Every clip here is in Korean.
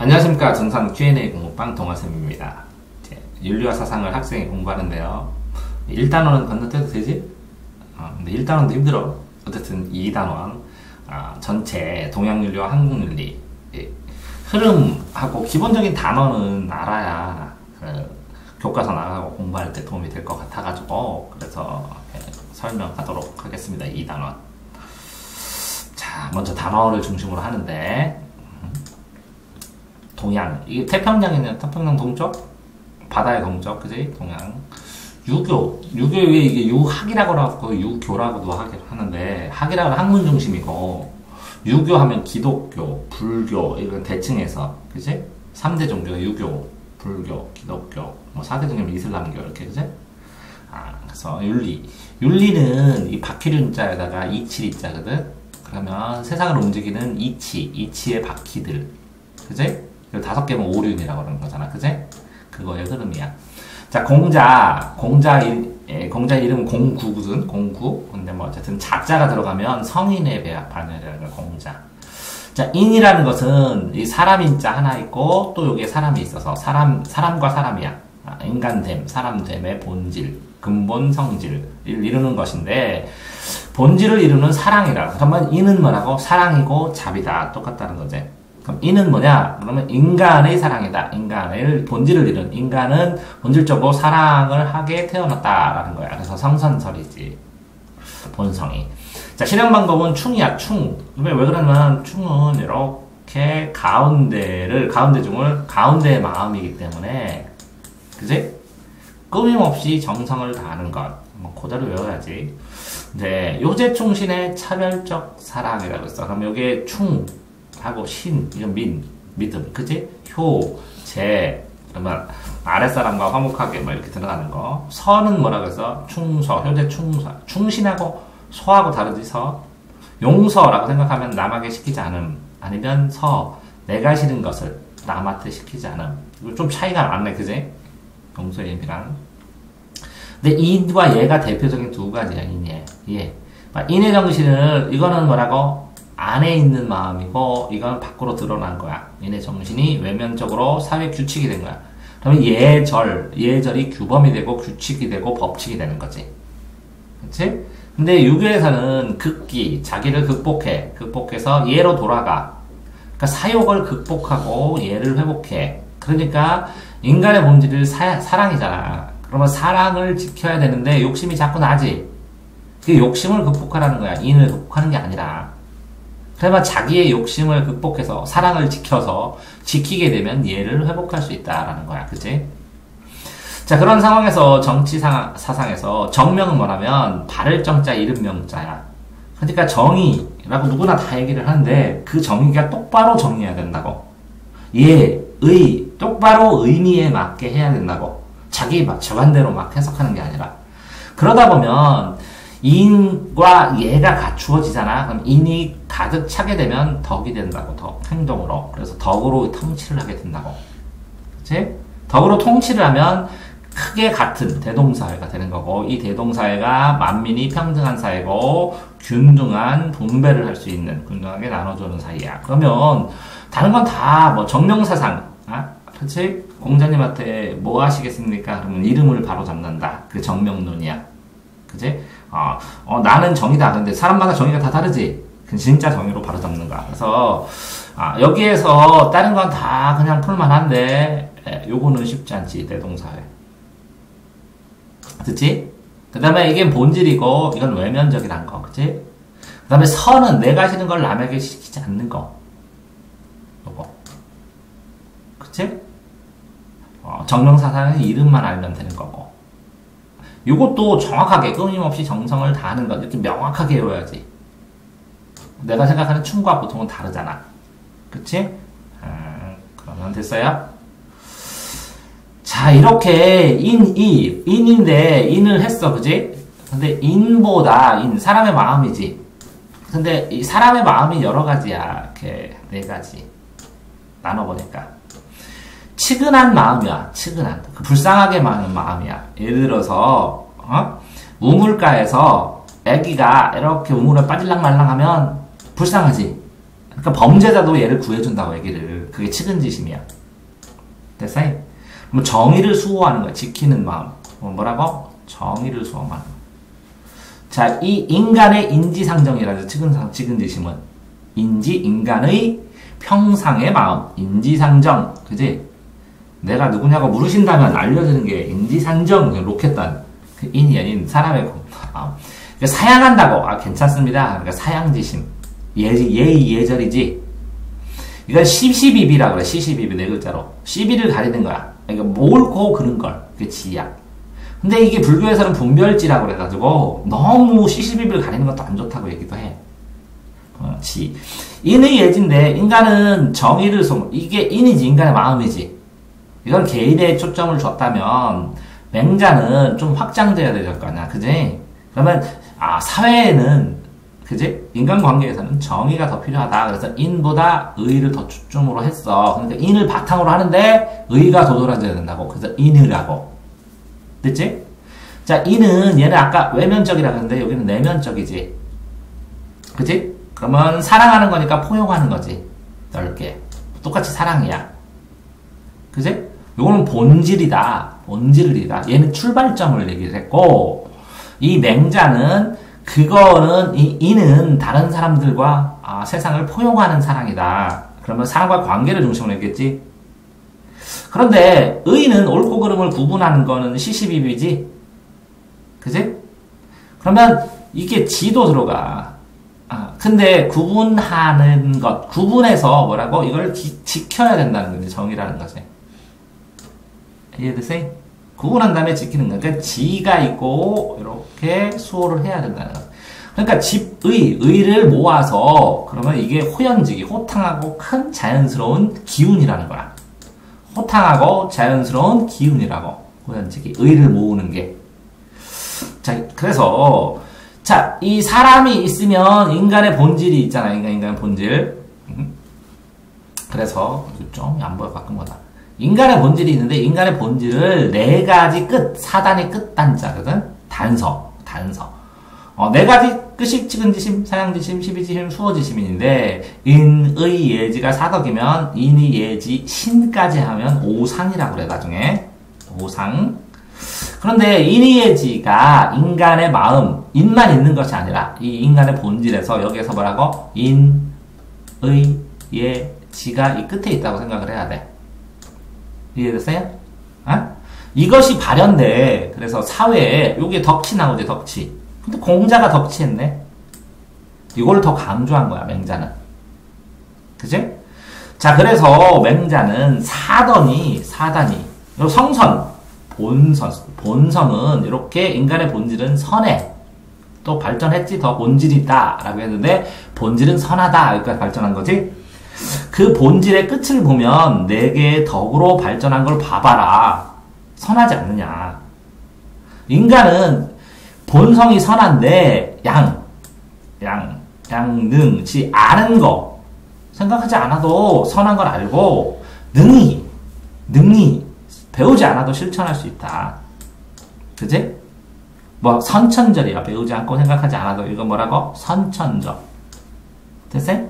안녕하십니까. 전산 Q&A 공부방 동아쌤입니다. 윤리와 사상을 학생이 공부하는데요. 1단원은 건너뛰어도 되지? 근데 1단원도 힘들어. 어쨌든 2단원 전체 동양윤리와 한국윤리 흐름하고 기본적인 단어는 알아야 교과서 나가고 공부할 때 도움이 될 것 같아가지고 그래서 설명하도록 하겠습니다. 2단원. 자, 먼저 단어를 중심으로 하는데 동양, 이게 태평양이냐? 태평양 동쪽? 바다의 동쪽, 그지? 동양. 유교에 이게 유학이라고 하고 유교라고도 하는데, 학이라고 학문 중심이고, 유교하면 기독교, 불교, 이런 대칭해서, 그지? 3대 종교가 유교, 불교, 기독교, 뭐 4대 종교면 이슬람교, 이렇게, 그지? 그래서 윤리는 이 바퀴륜자에다가 이치리자거든? 그러면 세상을 움직이는 이치의 바퀴들, 그지? 5개면 오륜이라고 그러는 거잖아. 그제? 그거의 흐름이야. 자, 공자 이름은 공구거든. 공구. 근데 뭐 어쨌든 자자가 들어가면 성인의 반열이라는 거야. 공자. 자, 인이라는 것은 이 사람인자 하나 있고 또 여기에 사람이 있어서 사람과 사람이야. 인간됨, 사람됨의 본질, 근본 성질을 이루는 것인데 본질을 이루는 사랑이라. 그러면 인은 뭐라고? 사랑이고 자비다. 똑같다는 거지. 그럼 이는 뭐냐? 그러면 인간의 사랑이다. 인간의 본질을 이룬 인간은 본질적으로 사랑을 하게 태어났다라는 거야. 그래서 성선설이지. 본성이. 자, 실행 방법은 충이야. 충. 왜 그러냐면 충은 이렇게 가운데의 마음이기 때문에 그지? 끊임없이 정성을 다하는 것. 뭐 그대로 외워야지. 네, 요제충신의 차별적 사랑이라고 했어. 그럼 여기에 충 하고 신, 이건 믿음, 그지? 효, 재, 그러면 아랫사람과 화목하게 뭐 이렇게 들어가는 거. 서는 뭐라고 해서? 충서, 효제 충서. 충신하고 소하고 다르지, 서. 용서라고 생각하면 남에게 시키지 않음. 아니면 서, 내가 싫은 것을 남한테 시키지 않음. 이거 좀 차이가 많네, 그지? 용서의 의미랑. 근데 인과 예가 대표적인 두 가지야, 예. 인의 정신을, 이거는 뭐라고? 안에 있는 마음이고 이건 밖으로 드러난 거야. 얘네 정신이 외면적으로 사회 규칙이 된 거야. 그러면 예절이 규범이 되고 규칙이 되고 법칙이 되는 거지. 그치? 근데 유교에서는 자기를 극복해서 예로 돌아가. 그러니까 사욕을 극복하고 예를 회복해. 그러니까 인간의 본질이 사랑이잖아. 그러면 사랑을 지켜야 되는데 욕심이 자꾸 나지. 그 욕심을 극복하라는 거야. 인을 극복하는 게 아니라. 그러면 자기의 욕심을 극복해서 사랑을 지키게 되면 얘를 회복할 수 있다라는 거야. 그치? 자, 그런 상황에서 정치 사상에서 정명은 뭐냐면 바를 정자 이름 명자야. 그러니까 정의라고 누구나 다 얘기를 하는데 그 정의가 똑바로 정의해야 된다고. 똑바로 의미에 맞게 해야 된다고. 자기 저반대로 막 해석하는 게 아니라. 그러다 보면 인과 예가 갖추어지잖아. 그럼 인이 가득 차게 되면 덕이 된다고. 행동으로. 그래서 덕으로 통치를 하게 된다고. 그치? 덕으로 통치를 하면 크게 같은 대동사회가 되는 거고, 이 대동사회가 만민이 평등한 사회고 균등한 분배를 할 수 있는, 균등하게 나눠주는 사이야. 그러면 다른 건 다 뭐 정명사상, 그치? 공자님한테 뭐 하시겠습니까? 그러면 이름을 바로 잡는다. 그 정명론이야. 그치? 나는 정의다. 근데 사람마다 정의가 다 다르지? 그 진짜 정의로 바로 잡는 거야. 그래서, 여기에서 다른 건 다 그냥 풀만한데, 요거는 쉽지 않지, 대동사회. 그치? 그 다음에 이게 본질이고, 이건 외면적이란 거. 그치? 그 다음에 선은 내가 싫은 걸 남에게 시키지 않는 거. 요거. 그치? 정명사상의 이름만 알면 되는 거고. 이것도 정확하게 끊임없이 정성을 다하는 것 이렇게 명확하게 외워야지. 내가 생각하는 춤과 보통은 다르잖아. 그치? 그러면 됐어요? 자, 이렇게 인인데 인을 했어. 그치? 근데 사람의 마음이지. 근데 이 사람의 마음이 여러 가지야. 이렇게 4가지 나눠보니까 치근한 마음이야. 그 불쌍하게 많은 마음이야. 예를 들어서 우물가에서 애기가 이렇게 우물에 빠질랑말랑하면 불쌍하지. 그러니까 범죄자도 얘를 구해준다고 얘기를. 그게 측은지심이야. 됐어? 뭐 정의를 수호하는 거야. 지키는 마음. 뭐라고? 정의를 수호하는 마음. 자, 이 인간의 인지상정이라죠. 측은지심은. 인간의 평상의 마음. 인지상정. 그지? 내가 누구냐고 물으신다면 알려드리는 게 인지상정. 로켓단. 그 인이야, 인. 사람의 마음. 그러니까 사양한다고. 괜찮습니다. 그러니까 사양지심. 예의, 예절이지. 이건 시시비비라고 그래. 시시비비 네 글자로. 시비를 가리는 거야. 그러니까 옳고 그른 걸. 그게 지야. 근데 이게 불교에서는 분별지라고 그래가지고 너무 시시비비를 가리는 것도 안 좋다고 얘기도 해. 지. 인의 예지인데 인간은 정의를 이게 인이지. 인간의 마음이지. 이건 개인에 초점을 줬다면 맹자는 좀 확장돼야 될 거 아니야. 그지? 그러면 사회에는 그지? 인간관계에서는 정의가 더 필요하다. 그래서 인보다 의를 더 주점으로 했어. 그러니까 인을 바탕으로 하는데 의가 도드라져야 된다고. 그래서 인이라고. 됐지? 자, 인은 얘는 아까 외면적이라고 했는데 여기는 내면적이지. 그지? 그러면 사랑하는 거니까 포용하는 거지. 넓게. 똑같이 사랑이야. 그지? 요거는 본질이다. 본질이다. 얘는 출발점을 얘기를 했고 이 맹자는 그거는 이는 다른 사람들과 세상을 포용하는 사랑이다. 그러면 사랑과 관계를 중심으로 했겠지. 그런데 의는 옳고 그름을 구분하는 거는 시시비비지. 그지? 그러면 이게 지도 들어가. 근데 구분하는 것, 구분해서 뭐라고? 이걸 지켜야 된다는 거지. 정의라는 거지. 이해되세요? 구분한 다음에 지키는 거야. 그러니까 지가 있고 이렇게 수호를 해야 된다는 거야. 그러니까 의를 모아서 그러면 이게 호연지기, 호탕하고 큰 자연스러운 기운이라는 거야. 호탕하고 자연스러운 기운이라고. 호연지기, 의를 모으는 게. 자, 그래서 자, 이 사람이 있으면 인간의 본질이 있잖아. 인간의 본질. 그래서 좀 안 보여 바꾼 거다. 인간의 본질이 있는데 인간의 본질을 네 가지 끝, 사단의 끝단자거든. 단서. 네 가지 끝이 측은지심, 사양지심, 시비지심, 수어지심인데 인의 예지가 사덕이면 인의 예지 신까지 하면 오상이라고 그래. 나중에 오상. 그런데 인의 예지가 인간의 마음, 인만 있는 것이 아니라 이 인간의 본질에서 여기에서 뭐라고? 인의 예지가 이 끝에 있다고 생각을 해야 돼. 이해됐어요? 이것이 발현돼. 그래서 사회에 요게 덕치 나오지, 덕치. 근데 공자가 덕치했네. 이걸 더 강조한 거야, 맹자는. 그치? 자, 그래서 맹자는 사단이 요 성선, 본성은 이렇게 인간의 본질은 선해. 또 발전했지, 더 본질이 있다 라고 했는데 본질은 선하다 여기까지 발전한 거지. 그 본질의 끝을 보면 네 개의 덕으로 발전한 걸 봐봐라. 선하지 않느냐. 인간은 본성이 선한데 양능치 아는 거 생각하지 않아도 선한 걸 알고 능히 배우지 않아도 실천할 수 있다. 그지? 뭐 선천절이야. 배우지 않고 생각하지 않아도 이거 뭐라고? 선천절. 됐어요?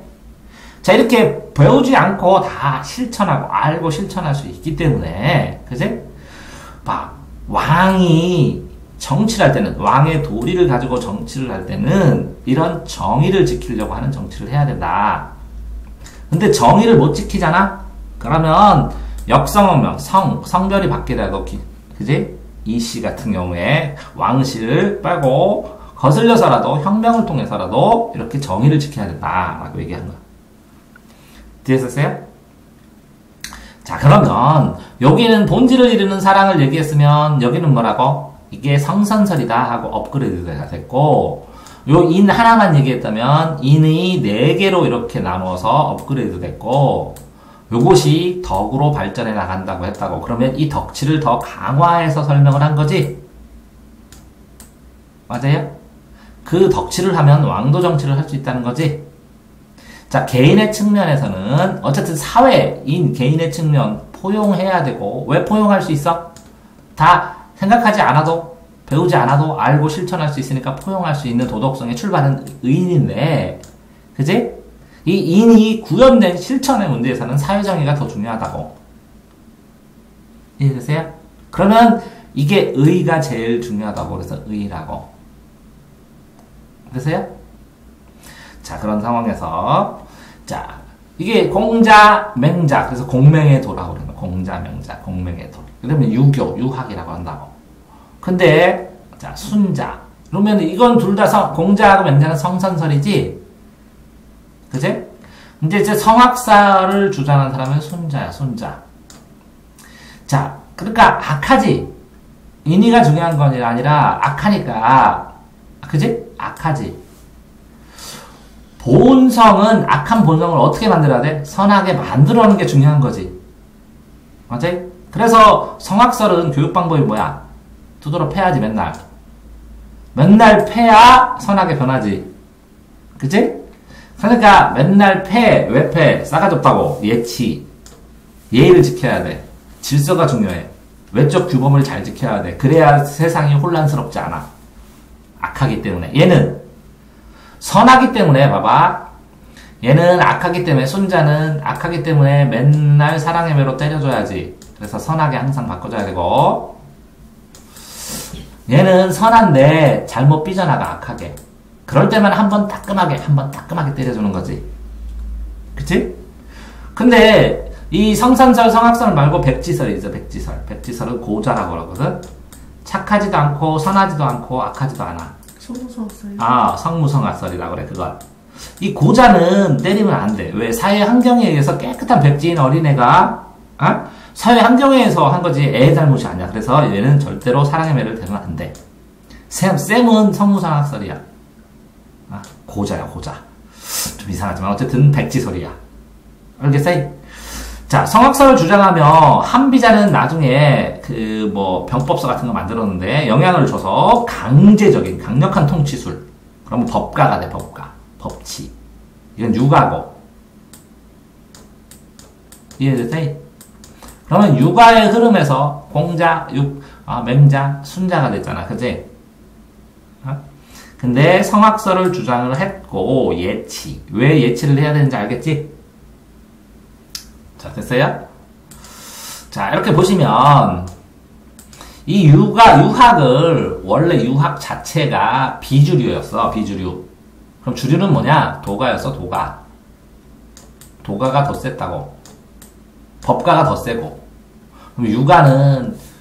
자, 이렇게 배우지 않고 다 실천하고 알고 실천할 수 있기 때문에 그지? 막 왕이 정치를 할 때는 왕의 도리를 가지고 정치를 할 때는 이런 정의를 지키려고 하는 정치를 해야 된다. 근데 정의를 못 지키잖아? 그러면 역성어명, 성별이 바뀌더라도 그지? 이씨 같은 경우에 왕실을 빼고 거슬려서라도 혁명을 통해서라도 이렇게 정의를 지켜야 된다라고 얘기하는 거야. 이해했어요? 자, 그러면 여기는 본질을 이루는 사랑을 얘기했으면 여기는 뭐라고? 이게 성선설이다 하고 업그레이드가 됐고 요 인 하나만 얘기했다면 인의 4개로 이렇게 나누어서 업그레이드 됐고 요것이 덕으로 발전해 나간다고 했다고. 그러면 이 덕치를 더 강화해서 설명을 한 거지? 맞아요? 그 덕치를 하면 왕도 정치를 할 수 있다는 거지? 자, 개인의 측면에서는 어쨌든 사회인 개인의 측면 포용해야 되고 왜 포용할 수 있어? 다 생각하지 않아도 배우지 않아도 알고 실천할 수 있으니까 포용할 수 있는 도덕성의 출발은 의인인데 그지? 이 인이 구현된 실천의 문제에서는 사회정의가 더 중요하다고. 이해되세요? 그러면 이게 의가 제일 중요하다고 그래서 의라고. 되세요? 자, 그런 상황에서 자, 이게 공자, 맹자, 그래서 공맹의 도라고 그래요. 공자, 맹자, 공맹의 도. 그러면 유교, 유학이라고 한다고. 근데 자, 순자. 그러면 이건 둘 다 공자하고 맹자는 성선설이지? 그지? 이제 성학사를 주장하는 사람은 순자야, 순자. 자, 그러니까 악하지. 인의가 중요한 건 아니라 악하니까. 그지? 악하지. 본성은, 악한 본성을 어떻게 만들어야 돼? 선하게 만들어내는 게 중요한 거지. 맞지? 그래서 성악설은 교육 방법이 뭐야? 두드러 패야지, 맨날. 맨날 패야 선하게 변하지. 그치? 그러니까 맨날 패, 왜 패? 싸가지 없다고. 예치. 예의를 지켜야 돼. 질서가 중요해. 외적 규범을 잘 지켜야 돼. 그래야 세상이 혼란스럽지 않아. 악하기 때문에. 얘는 선하기 때문에, 봐봐. 얘는 악하기 때문에, 순자는 악하기 때문에 맨날 사랑의 매로 때려줘야지. 그래서 선하게 항상 바꿔줘야 되고, 얘는 선한데 잘못 삐져나가, 악하게. 그럴 때만 한 번 따끔하게 때려주는 거지. 그치? 근데 이 성선설, 성악설 말고 백지설이 있어, 백지설. 백지설은 고자라고 그러거든. 착하지도 않고 선하지도 않고 악하지도 않아. 성무성악설. 아, 성무성악설이라고 그래, 그건. 이 고자는 때리면 안 돼. 왜? 사회 환경에 의해서 깨끗한 백지인 어린애가, 사회 환경에 의해서 한 거지, 애의 잘못이 아니야. 그래서 얘는 절대로 사랑의 매를 대면 안 돼. 쌤은 성무성악설이야. 고자야, 고자. 좀 이상하지만, 어쨌든 백지설이야. 알겠어요? 자, 성악설을 주장하며 한비자는 나중에 병법서 같은 거 만들었는데 영향을 줘서 강력한 통치술. 그러면 법가가 돼, 법가. 법치. 이건 육아고. 이해되세요? 그러면 육아의 흐름에서 공자, 맹자, 순자가 됐잖아. 그지? 근데 성악설을 주장을 했고, 예치. 왜 예치를 해야 되는지 알겠지? 자, 됐어요? 자, 이렇게 보시면, 이 유학을, 원래 유학 자체가 비주류였어, 비주류. 그럼 주류는 뭐냐? 도가였어, 도가. 도가가 더 셌다고. 법가가 더 세고. 그럼 유가는,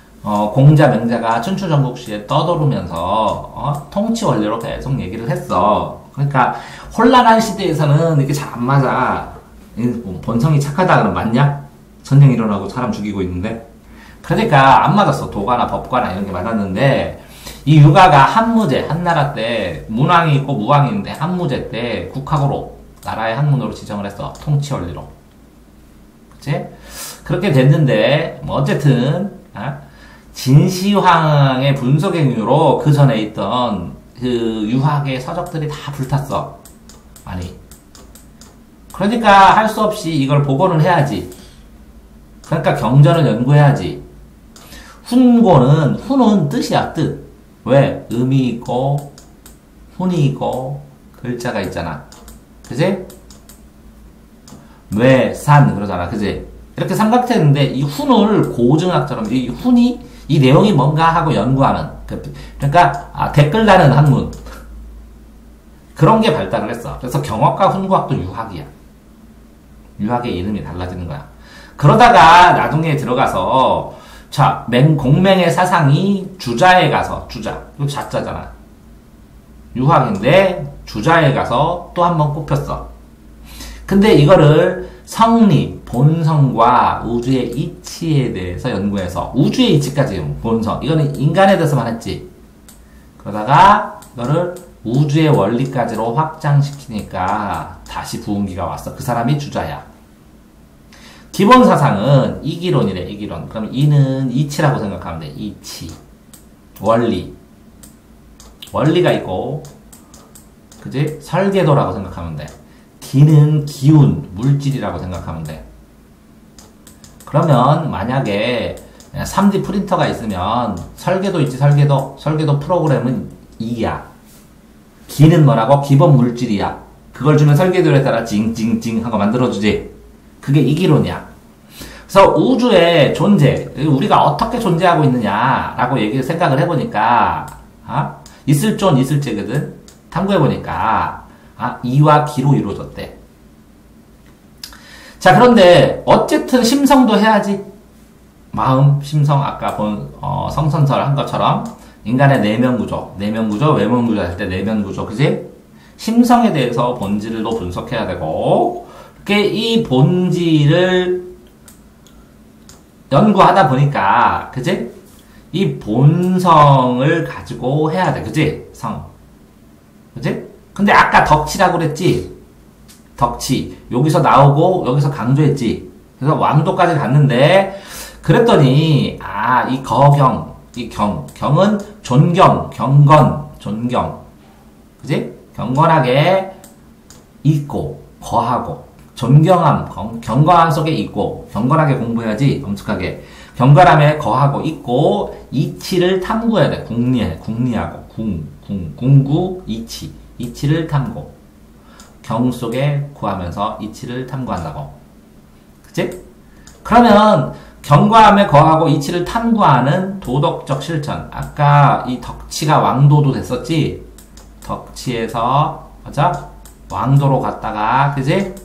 공자, 맹자가 춘추전국시에 떠도르면서, 통치 원리로 계속 얘기를 했어. 그러니까, 혼란한 시대에서는 이렇게 잘 안 맞아. 본성이 착하다 그러면 맞냐? 전쟁 일어나고 사람 죽이고 있는데. 그러니까 안 맞았어. 도가나 법가나 이런 게 맞았는데, 이 유가가 한무제, 한나라 때 문왕이 있고 무왕이 있는데 한무제 때 국학으로, 나라의 학문으로 지정을 했어. 통치 원리로. 그치? 그렇게 됐는데, 뭐 어쨌든 진시황의 분석행위로 그 전에 있던 그 유학의 서적들이 다 불탔어. 아니. 그러니까 할 수 없이 이걸 복원을 해야지. 그러니까 경전을 연구해야지. 훈은 뜻이야, 뜻. 왜? 음이 있고, 훈이 있고, 글자가 있잖아. 그지? 뇌, 산, 그러잖아. 그지? 이렇게 삼각형인데, 이 훈을 고증학처럼, 이 훈이, 이 내용이 뭔가 하고 연구하는. 그러니까, 댓글 다는 학문. 그런 게 발달을 했어. 그래서 경학과 훈구학도 유학이야. 유학의 이름이 달라지는 거야. 그러다가 나중에 들어가서 자, 공맹의 사상이 주자에 가서 이거 자자잖아. 유학인데 주자에 가서 또 한 번 꼽혔어. 근데 이거를 성리, 본성과 우주의 이치에 대해서 연구해서 우주의 이치까지 본성. 이거는 인간에 대해서만 했지. 그러다가 이거를 우주의 원리까지로 확장시키니까 다시 부흥기가 왔어. 그 사람이 주자야. 기본 사상은 이기론이래, 이기론. 그럼 이는 이치라고 생각하면 돼. 이치. 원리. 원리가 있고, 그지? 설계도라고 생각하면 돼. 기는 기운, 물질이라고 생각하면 돼. 그러면 만약에 3D 프린터가 있으면 설계도 있지, 설계도. 설계도 프로그램은 이야. 기는 뭐라고? 기본 물질이야. 그걸 주면 설계도에 따라 징징징 하고 만들어주지. 그게 이기론이야. 그래서 우주의 존재, 우리가 어떻게 존재하고 있느냐라고 생각을 해보니까, 있을 존, 있을 죄거든? 탐구해보니까, 이와 기로 이루어졌대. 자, 그런데, 어쨌든 심성도 해야지. 마음, 심성, 아까 본, 성선설 한 것처럼, 인간의 내면 구조, 외면 구조 할 때 내면 구조, 그지? 심성에 대해서 본질도 분석해야 되고, 이렇게 이 본질을 연구하다 보니까, 그지? 이 본성을 가지고 해야 돼, 그지? 성. 그지? 근데 아까 덕치라고 그랬지? 덕치. 여기서 나오고, 여기서 강조했지? 그래서 왕도까지 갔는데, 그랬더니, 이 거경, 이 경은 존경, 경건, 존경. 그지? 경건하게 있고, 거하고, 존경함, 경건함 속에 있고, 경건하게 공부해야지, 엄숙하게. 경건함에 거하고 있고, 이치를 탐구해야 돼. 궁리하고, 궁구, 이치를 탐구. 경 속에 구하면서 이치를 탐구한다고. 그치? 그러면, 경과함에 거하고 이치를 탐구하는 도덕적 실천. 아까 이 덕치가 왕도도 됐었지? 덕치에서, 맞아? 왕도로 갔다가, 그지?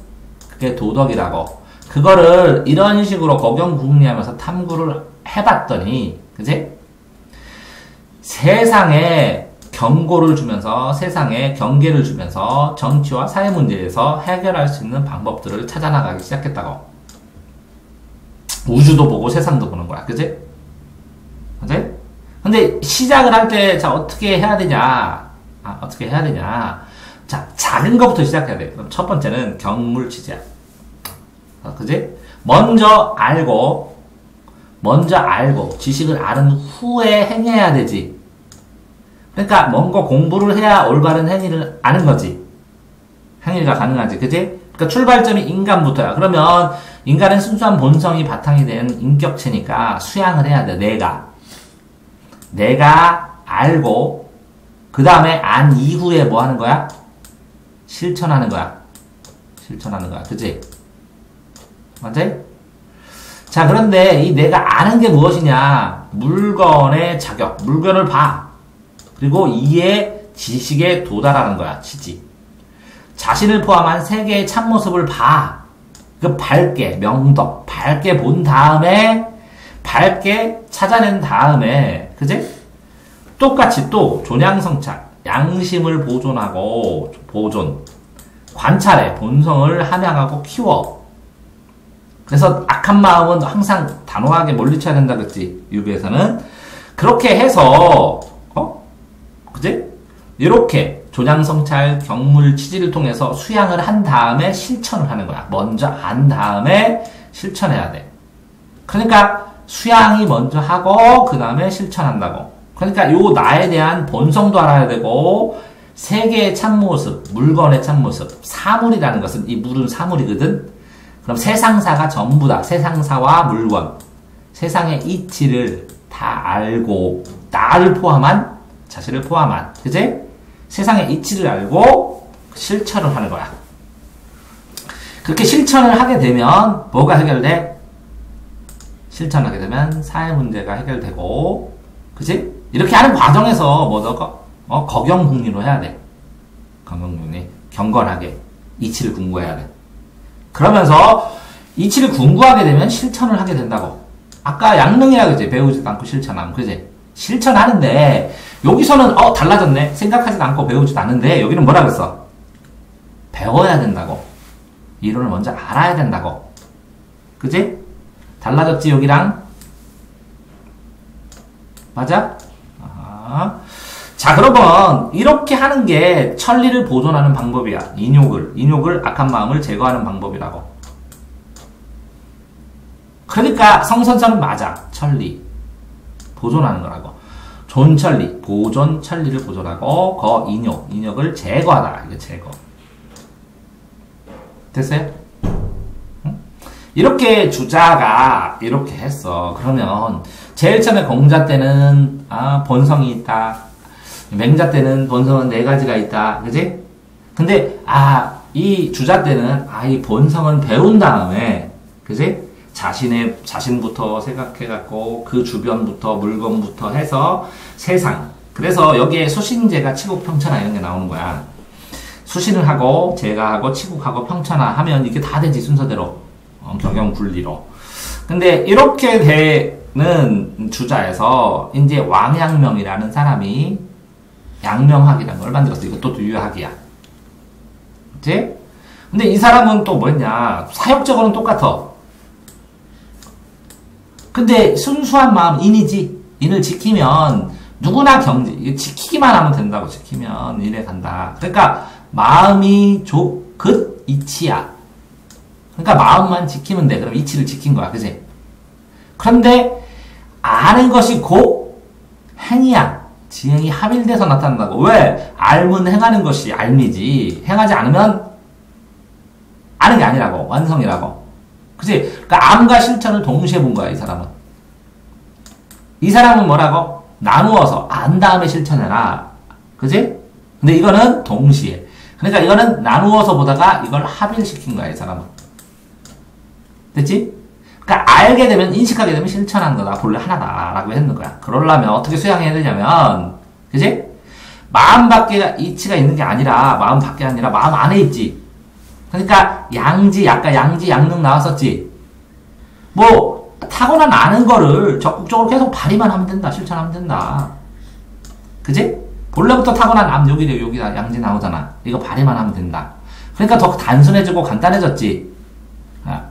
그게 도덕이라고. 그거를 이런 식으로 거경궁리하면서 탐구를 해봤더니, 그지? 세상에 경고를 주면서, 세상에 경계를 주면서 정치와 사회 문제에서 해결할 수 있는 방법들을 찾아나가기 시작했다고. 우주도 보고 세상도 보는 거야. 그지? 그지? 근데 시작을 할 때, 자, 어떻게 해야 되냐? 어떻게 해야 되냐? 자, 작은 것부터 시작해야 돼. 그럼 첫 번째는 경물치지야. 그지? 먼저 알고, 지식을 아는 후에 행해야 되지. 그러니까, 뭔가 공부를 해야 올바른 행위를 아는 거지. 행위가 가능하지. 그지? 그러니까 출발점이 인간부터야. 그러면, 인간은 순수한 본성이 바탕이 된 인격체니까 수양을 해야 돼. 내가 알고 그 다음에 안 이후에 뭐 하는 거야? 실천하는 거야. 그치? 맞지? 자, 그런데 이 내가 아는 게 무엇이냐? 물건의 자격, 물건을 봐. 그리고 이에 지식에 도달하는 거야. 취지. 자신을 포함한 세계의 참모습을 봐. 그 밝게 본 다음에 밝게 찾아낸 다음에 그지? 똑같이 또 존양성찰 양심을 관찰해 본성을 함양하고 키워. 그래서 악한 마음은 항상 단호하게 물리쳐야 된다 그랬지. 유비에서는 그렇게 해서 그지? 이렇게 존양성찰, 경물, 치지를 통해서 수양을 한 다음에 실천을 하는 거야. 먼저 안 다음에 실천해야 돼. 그러니까 수양이 먼저 하고 그 다음에 실천한다고. 그러니까 요 나에 대한 본성도 알아야 되고 세계의 참모습, 물건의 참모습, 사물이라는 것은 이 물은 사물이거든. 그럼 세상사가 전부다. 세상사와 물건, 세상의 이치를 다 알고 나를 포함한 자신을 포함한 그지? 세상의 이치를 알고 실천을 하는 거야. 그렇게 실천을 하게 되면 뭐가 해결돼? 실천하게 되면 사회 문제가 해결되고, 그치? 이렇게 하는 과정에서 거경궁리로 해야 돼. 거경궁리. 경건하게 이치를 궁구해야 돼. 그러면서 이치를 궁구하게 되면 실천을 하게 된다고. 아까 양릉이라 그랬지. 배우지도 않고 실천하면. 그치? 실천하는데 여기서는 달라졌네. 생각하지도 않고 배우지도 않는데 여기는 뭐라 그랬어? 배워야 된다고. 이론을 먼저 알아야 된다고. 그치? 달라졌지 여기랑? 맞아? 자, 그러면 이렇게 하는 게 천리를 보존하는 방법이야. 인욕을 악한 마음을 제거하는 방법이라고. 그러니까 성선설은 맞아. 천리 보존하는 거라고. 존천리, 보존 천리를 보존하고 인욕을 제거하다. 이거 제거. 됐어요? 응? 이렇게 주자가 이렇게 했어. 그러면 제일 처음에 공자 때는 본성이 있다. 맹자 때는 본성은 4가지가 있다. 그지? 근데 이 주자 때는 이 본성은 배운 다음에, 그지? 자신부터 생각해갖고 그 주변부터 물건부터 해서 세상. 그래서 여기에 수신제가 치국평천하 이런 게 나오는 거야. 수신을 하고 제가하고 치국하고 평천하 하면 이게 다 되지 순서대로. 경영분리로. 근데 이렇게 되는 주자에서 이제 왕양명이라는 사람이 양명학이라는 걸 만들었어. 이것도 유효학이야. 그치? 근데 이 사람은 또 뭐였냐? 사역적으로는 똑같아. 근데 순수한 마음, 인이지. 인을 지키면 누구나 지키기만 하면 된다고. 지키면 인에 간다. 그러니까 마음이 그 이치야. 그러니까 마음만 지키면 돼. 그럼 이치를 지킨 거야. 그지? 그런데 아는 것이 곧 행이야. 지행이 합일돼서 나타난다고. 왜? 알면 행하는 것이 알미지. 행하지 않으면 아는 게 아니라고. 완성이라고. 그치? 그러니까 암과 실천을 동시에 본 거야, 이 사람은. 이 사람은 뭐라고? 나누어서 안 다음에 실천해라. 그치? 근데 이거는 동시에. 그러니까 이거는 나누어서 보다가 이걸 합일시킨 거야, 이 사람은. 됐지? 그러니까 알게 되면, 인식하게 되면 실천한 거다. 본래 하나다라고 했는 거야. 그러려면 어떻게 수양해야 되냐면, 그치? 마음 밖에 이치가 있는 게 아니라, 마음 밖에 아니라 마음 안에 있지. 그러니까 아까 양능 나왔었지. 뭐 타고난 아는 거를 적극적으로 계속 발휘만 하면 된다. 실천하면 된다. 그지? 본래부터 타고난 여기다 양지 나오잖아. 이거 발휘만 하면 된다. 그러니까 더 단순해지고 간단해졌지.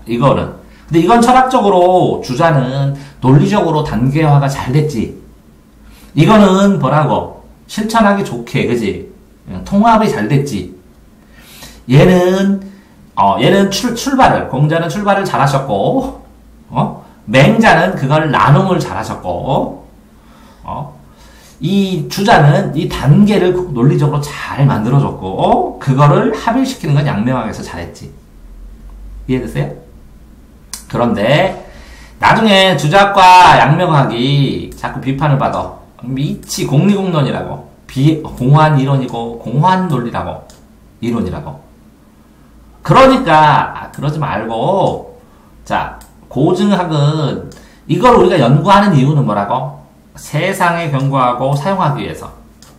이거는. 근데 이건 철학적으로 주자는 논리적으로 단계화가 잘 됐지. 이거는 뭐라고? 실천하기 좋게, 그지? 통합이 잘 됐지. 얘는 공자는 출발을 잘 하셨고, 맹자는 그걸 나눔을 잘 하셨고, 이 주자는 이 단계를 논리적으로 잘 만들어줬고, 그거를 합일시키는 건 양명학에서 잘했지. 이해됐어요? 그런데, 나중에 주자과 양명학이 자꾸 비판을 받아. 이치 공리공론이라고. 공환 이론이고, 공환 논리라고. 이론이라고. 그러니까 그러지 말고 자 고증학은 이걸 우리가 연구하는 이유는 뭐라고? 세상에 경고하고 사용하기 위해서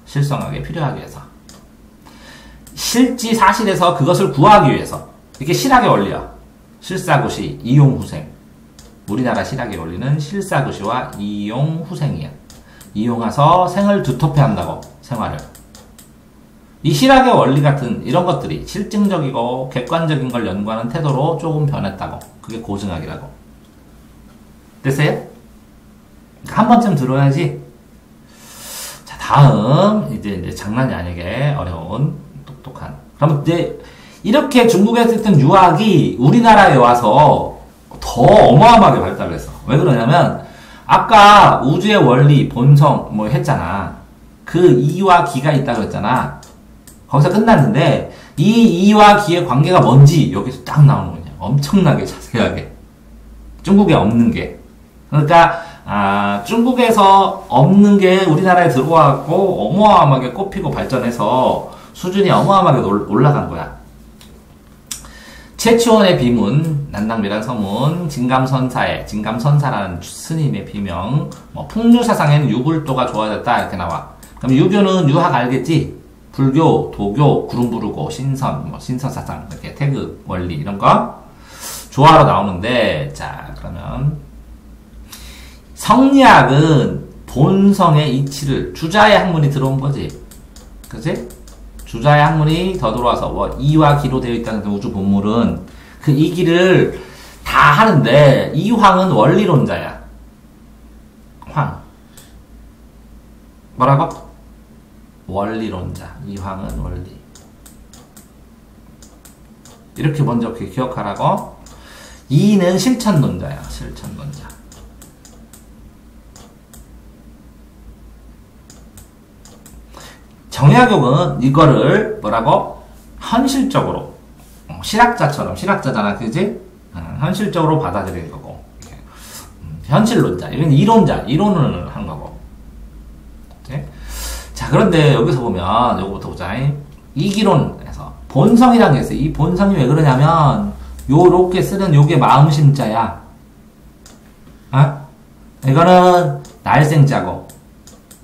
실성하게 필요하기 위해서 실지 사실에서 그것을 구하기 위해서 이게 실학의 원리야. 실사구시 이용후생. 우리나라 실학의 원리는 실사구시와 이용후생이야. 이용해서 생을 두텁게 한다고. 생활을. 이 실학의 원리 같은 이런 것들이 실증적이고 객관적인 걸 연구하는 태도로 조금 변했다고. 그게 고증학이라고. 됐어요? 한 번쯤 들어야지. 자, 다음 이제 장난이 아니게 어려운 똑똑한. 그럼 이제 이렇게 중국에서 했던 유학이 우리나라에 와서 더 어마어마하게 발달했어. 왜 그러냐면 아까 우주의 원리, 본성 뭐 했잖아. 그 이와 기가 있다고 했잖아. 거기서 끝났는데 이 이와 기의 관계가 뭔지 여기서 딱 나오는 거냐. 엄청나게 자세하게. 중국에 없는 게. 그러니까 중국에서 없는 게 우리나라에 들어와갖고 어마어마하게 꼽히고 발전해서 수준이 어마어마하게 올라간 거야. 최치원의 비문, 난당미란 서문, 진감선사라는 스님의 비명, 뭐 풍류사상에는 유불도가 좋아졌다 이렇게 나와. 그럼 유교는 유학 알겠지? 불교, 도교, 구름 부르고, 신선, 신선사상, 이렇게 태극, 원리, 이런 거 조화로 나오는데, 자, 그러면, 성리학은 본성의 이치를, 주자의 학문이 들어온 거지. 그치? 주자의 학문이 더 들어와서, 이와 기로 되어 있다는 우주 본물은, 그 이기를 다 하는데, 이황은 원리론자야. 황. 뭐라고? 원리론자. 이황은 원리. 이렇게 먼저 기억하라고. 이는 실천론자야. 실천론자. 정약용은 이거를 뭐라고? 현실적으로 실학자잖아. 그지? 현실적으로 받아들이는 거고. 현실론자. 이건 이론을 한 거고. 그치? 자, 그런데 여기서 보면, 요거부터 보자. 이기론에서 본성이라는 게 있어요. 이 본성이 왜 그러냐면 요렇게 쓰는 요게 마음심자야. 어? 이거는 날생자고,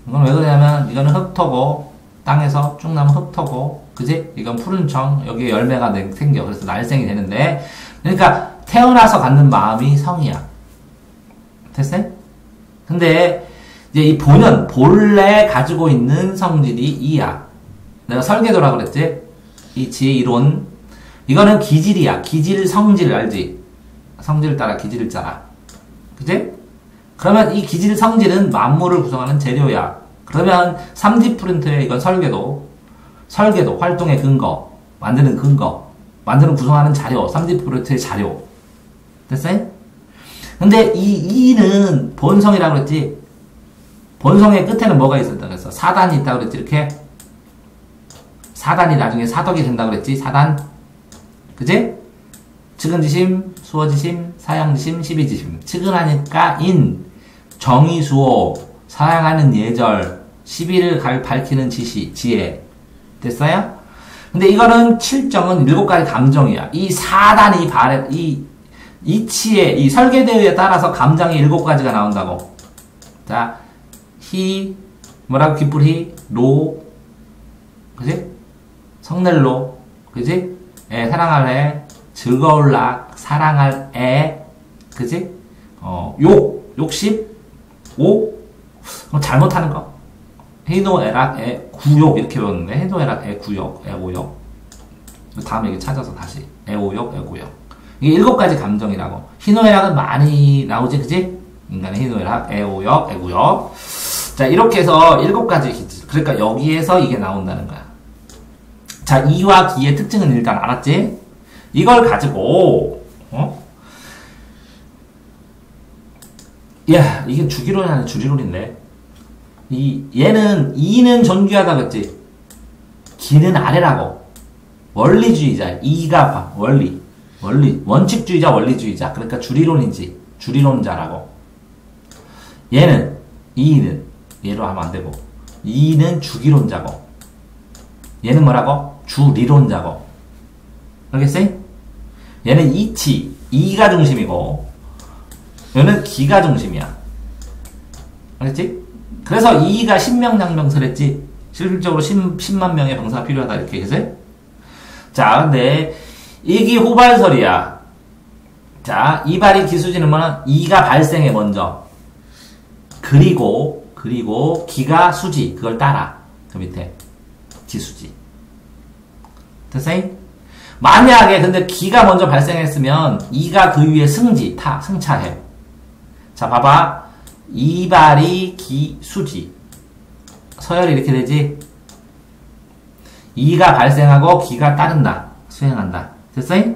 이건 왜 그러냐면 이거는 흙토고, 땅에서 쭉 나면 흙토고, 그지? 이건 푸른 청, 여기에 열매가 생겨. 그래서 날생이 되는데, 그러니까 태어나서 갖는 마음이 성이야. 됐어요? 근데 이제 이 본래 가지고 있는 성질이 이야. 내가 설계도라고 그랬지? 이 지혜 이론. 이거는 기질이야. 기질, 성질, 알지? 성질을 따라 기질을 짜라. 그지? 그러면 이 기질, 성질은 만물을 구성하는 재료야. 그러면 3D 프린터에 이건 설계도, 활동의 근거, 만드는 구성하는 자료, 3D 프린터의 자료. 됐어요? 근데 이 이는 본성이라고 그랬지? 본성의 끝에는 뭐가 있었다 그랬어? 사단이 있다고 그랬지? 이렇게? 사단이 나중에 사덕이 된다고 그랬지? 사단? 그지? 측은지심, 수어지심, 사형지심, 시비지심. 측은하니까 인, 정의수호, 사랑하는 예절, 시비를 밝히는 지혜. 됐어요? 근데 이거는 칠정은 7가지 감정이야. 이 사단이 이치에, 이 설계대에 따라서 감정이 7가지가 나온다고. 자, 뭐라고 기쁠히, 그지? 성낼로, 그지? 사랑할 애, 즐거울 락, 사랑할 애, 그지? 욕심, 잘못하는 거. 희노애락, 구욕, 이렇게 배웠는데, 희노애락, 구욕, 애오욕. 다음에 이게 찾아서 다시. 애오욕, 애구욕. 이게 7가지 감정이라고. 희노애락은 많이 나오지, 그지? 인간의 희노애락, 애오욕, 애구욕. 자, 이렇게 해서 7가지 기질. 그러니까 여기에서 이게 나온다는 거야. 자, 이와 기의 특징은 일단 알았지? 이걸 가지고, 야, 이게 주기론이 아니라 주리론인데. 얘는, 이는 존귀하다 그랬지? 기는 아래라고. 원리주의자. 이가 봐. 원리. 원칙주의자, 원리주의자. 그러니까 주리론이지. 주리론자라고. 얘는, 이는, 얘로 하면 안 되고. 이는 주기론자고. 얘는 뭐라고? 주리론자고. 알겠어요? 얘는 이치, 이가 중심이고, 얘는 기가 중심이야. 알겠지? 그래서 이가 신명장병설했지. 실질적으로 10만 명의 병사가 필요하다 이렇게 했어요. 자, 근데 이기 호발설이야. 자, 이발이 기수지는 뭐냐? 이가 발생해 먼저. 그리고 기가 수지. 그걸 따라. 그 밑에 기수지. 됐어요? 만약에 근데 기가 먼저 발생했으면 이가 그 위에 승차해. 자, 봐봐. 이발이 기수지. 서열이 이렇게 되지? 이가 발생하고 기가 따른다. 수행한다. 됐어요?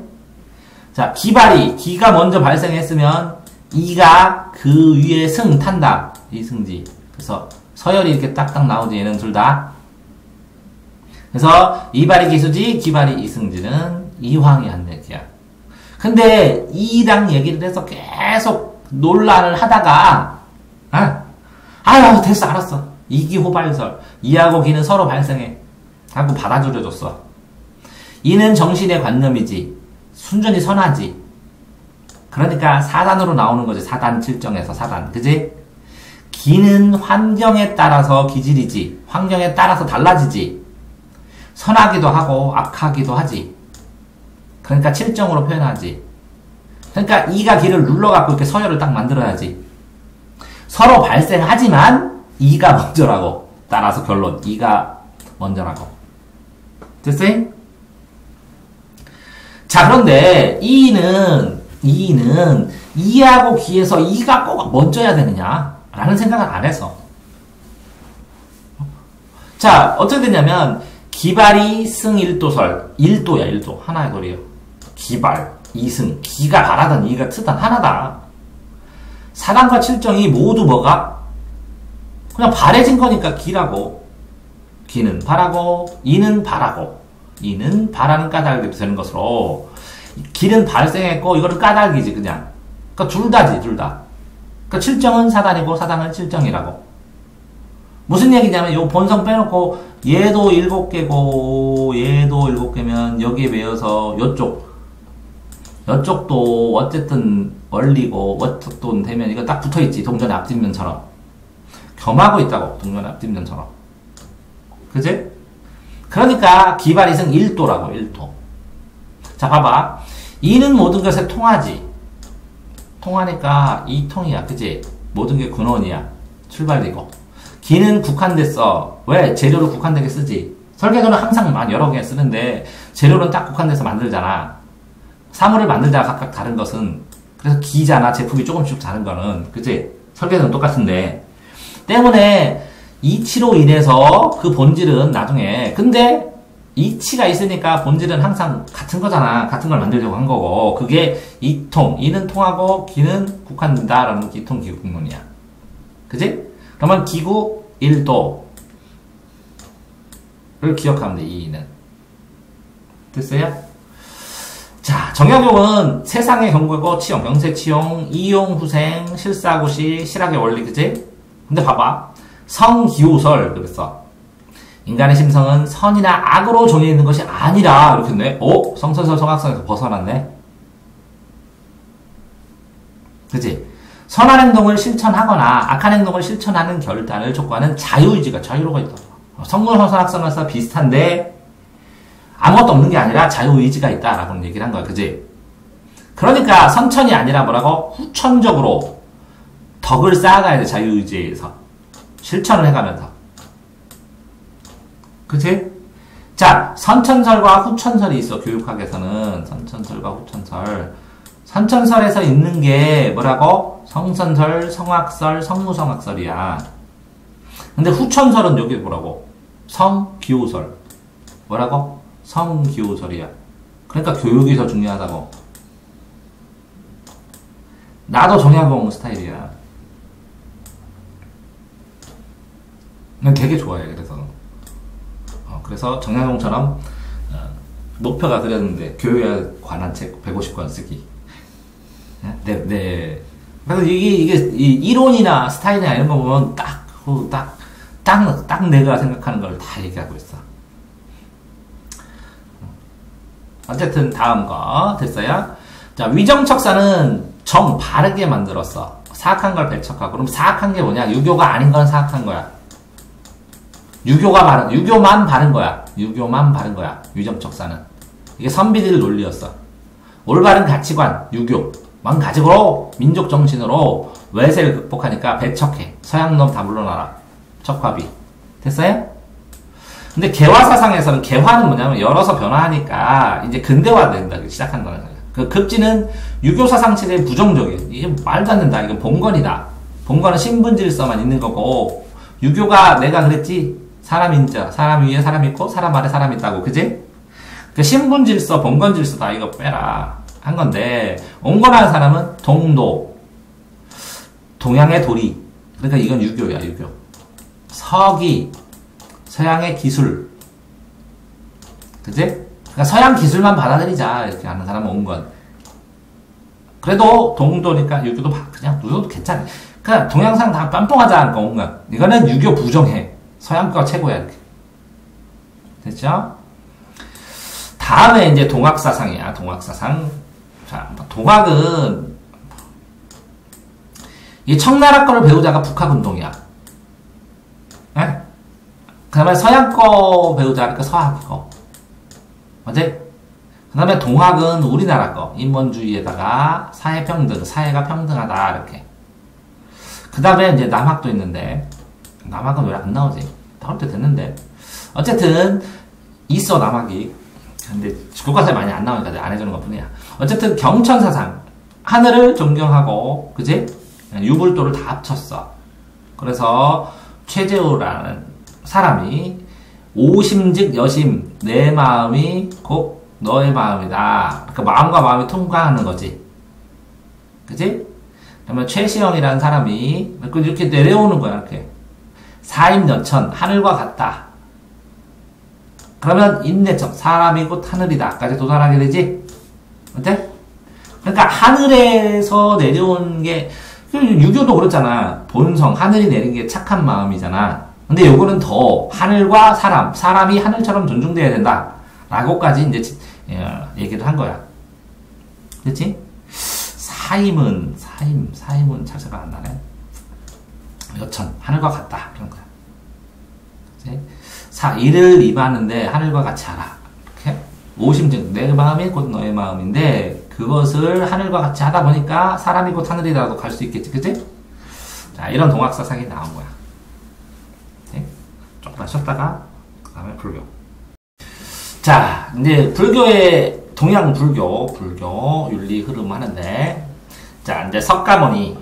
자, 기가 먼저 발생했으면 이가 그 위에 탄다. 이승지. 그래서 서열이 이렇게 딱딱 나오지, 얘는 둘 다. 그래서 이발이 기수지, 기발이 이승지는 이황이 한 얘기야. 근데 이랑 얘기를 해서 계속 논란을 하다가, 아유, 됐어, 알았어. 이기호발설. 이하고 기는 서로 발생해. 하고 받아들여줬어. 이는 정신의 관념이지. 순전히 선하지. 그러니까 사단으로 나오는 거지. 사단 칠정에서 사단. 그지? 기는 환경에 따라서 기질이지. 환경에 따라서 달라지지. 선하기도 하고 악하기도 하지. 그러니까 칠정으로 표현하지. 그러니까 이가 기를 눌러갖고 이렇게 서열을 딱 만들어야지. 서로 발생하지만 이가 먼저라고. 따라서 결론. 이가 먼저라고. 됐어요? 자, 그런데 이는 이하고 기에서 이가 꼭 먼저야 되느냐? 라는 생각을 안 해서. 자, 어떻게 되냐면 기발이 승 1도설. 1도야, 1도. 하나의 소리예요. 기발, 이승. 기가 바라든 이가 트든 하나다. 사단과 칠정이 모두 뭐가? 그냥 바래진 거니까 기라고. 기는 바라고, 이는 바라고. 이는 바라는 까닭이 되는 것으로. 기는 발생했고, 이거는 까닭이지, 그냥. 그러니까 둘 다지, 둘 다. 그러니까 칠정은 사단이고, 사단은 칠정이라고. 무슨 얘기냐면 요 본성 빼놓고 얘도 7개고 얘도 7개면 여기에 매여서 요쪽도 어쨌든 원리고 원쪽도 되면 이거 딱 붙어있지. 동전의 앞뒷면처럼 겸하고 있다고. 동전의 앞뒷면처럼. 그지? 그러니까 기발 이승 1도라고. 1도. 자 봐봐. 이는 모든 것에 통하지. 통하니까 이 통이야. 그지? 모든 게 근원이야. 출발이고. 기는 국한됐어. 왜? 재료를 국한되게 쓰지. 설계도는 항상 여러 개 쓰는데 재료는 딱 국한돼서 만들잖아. 사물을 만들다가 각각 다른 것은 그래서 기잖아. 제품이 조금씩 다른 거는. 그치? 설계도는 똑같은데 때문에 이치로 인해서 그 본질은 나중에 근데 이치가 있으니까 본질은 항상 같은 거잖아. 같은 걸 만들려고 한 거고 그게 이통. 이는 통하고 기는 국한된다라는 기통 기국론이야. 그치? 그러면 기국 1도를 기억하면 돼. 이는 됐어요? 자, 정약용은 세상의 경고고 치용, 병세치용, 이용, 후생, 실사구시, 실학의 원리, 그치? 근데 봐봐. 성기호설, 그랬어. 인간의 심성은 선이나 악으로 정해있는 것이 아니라, 이렇게 했네. 성선설, 성악선에서 벗어났네. 그치? 선한 행동을 실천하거나 악한 행동을 실천하는 결단을 촉구하는 자유의지가 자유로가 있다. 성문선악선에서 비슷한데, 아무것도 없는 게 아니라 자유의지가 있다라고 얘기를 한 거야. 그지? 그러니까 선천이 아니라 뭐라고? 후천적으로 덕을 쌓아가야 돼. 자유의지에서. 실천을 해가면서. 그치? 자, 선천설과 후천설이 있어. 교육학에서는. 선천설과 후천설. 선천설에서 있는 게 뭐라고? 성선설, 성악설, 성무성악설이야. 근데 후천설은 여기 뭐라고? 성기호설. 뭐라고? 성기호설이야. 그러니까 교육이 더 중요하다고. 나도 정약용 스타일이야. 난 되게 좋아해. 그래서 정약용처럼 목표가 그랬는데 교육에 관한 책 150권 쓰기. 네. 그래서 이게 이론이나 스타일이나 이런 거 보면 딱 내가 생각하는 걸 다 얘기하고 있어. 어쨌든 다음 거 됐어요? 자, 위정척사는 정 바르게 만들었어. 사악한 걸 배척하고. 그럼 사악한 게 뭐냐? 유교가 아닌 건 사악한 거야. 유교만 바른 거야. 유교만 바른 거야. 위정척사는. 이게 선비들 논리였어. 올바른 가치관, 유교만 가지고 민족 정신으로 외세를 극복하니까 배척해. 서양놈 다 물러나라. 척화비. 됐어요? 근데 개화사상에서는 개화는 뭐냐면 열어서 변화하니까 이제 근대화 된다 시작한다는 거야. 그 급진은 유교사상 체제의 부정적이에요. 이게 말도 안 된다. 이건 봉건이다. 봉건은 신분질서만 있는 거고 유교가 내가 그랬지. 사람 위에 사람 있고 사람 아래 사람 있다고. 그지? 그 신분질서, 봉건질서 다 이거 빼라 한 건데 온건한 사람은 동도, 동양의 도리. 그러니까 이건 유교야. 유교. 서기, 서양의 기술. 그지? 그러니까 서양 기술만 받아들이자. 이렇게 하는 사람은 온 건. 그래도 동도니까 유교도 그냥 누구도 괜찮아. 그냥 동양상 다 빰뽕하자 하니까 온 건. 이거는 유교 부정해. 서양 거가 최고야. 이렇게. 됐죠? 다음에 이제 동학사상이야. 동학사상. 자, 동학은 이 청나라 거를 배우자가 북학운동이야. 네? 그 다음에 서양 거 배우자 하니까 서학 거. 맞지? 그 다음에 동학은 우리나라 거. 인본주의에다가 사회평등, 사회가 평등하다. 이렇게. 그 다음에 이제 남학도 있는데, 남학은 왜 안 나오지? 나올 때 됐는데. 어쨌든, 있어, 남학이. 근데 교과서에 많이 안 나오니까 안 해주는 것 뿐이야. 어쨌든, 경천사상. 하늘을 존경하고, 그지? 유불도를 다 합쳤어. 그래서, 최재우라는 사람이 오심즉 여심 내 마음이 곧 너의 마음이다. 그러니까 마음과 마음이 통과하는 거지. 그치? 그러면 최시영이라는 사람이 이렇게 내려오는 거야. 이렇게 사임여천 하늘과 같다. 그러면 인내천 사람이 곧 하늘이다 까지 도달하게 되지. 어때? 그러니까 하늘에서 내려온 게 유교도 그렇잖아. 본성 하늘이 내린 게 착한 마음이잖아. 근데 요거는 더 하늘과 사람이 하늘처럼 존중돼야 된다. 라고까지 이제 얘기를 한 거야. 그치? 사임은 자세가 안 나네. 여천, 하늘과 같다. 이런 거야. 그치? 이를 임하는데 하늘과 같이 하라. 이렇게? 오심증, 내 마음이 곧 너의 마음인데, 그것을 하늘과 같이 하다 보니까 사람이 곧 하늘이라도 갈 수 있겠지. 그치? 자, 이런 동학사상이 나온 거야. 조금만 쉬었다가, 그 다음에 불교. 자, 이제 불교의, 동양 불교 윤리 흐름 하는데, 자, 이제 석가모니,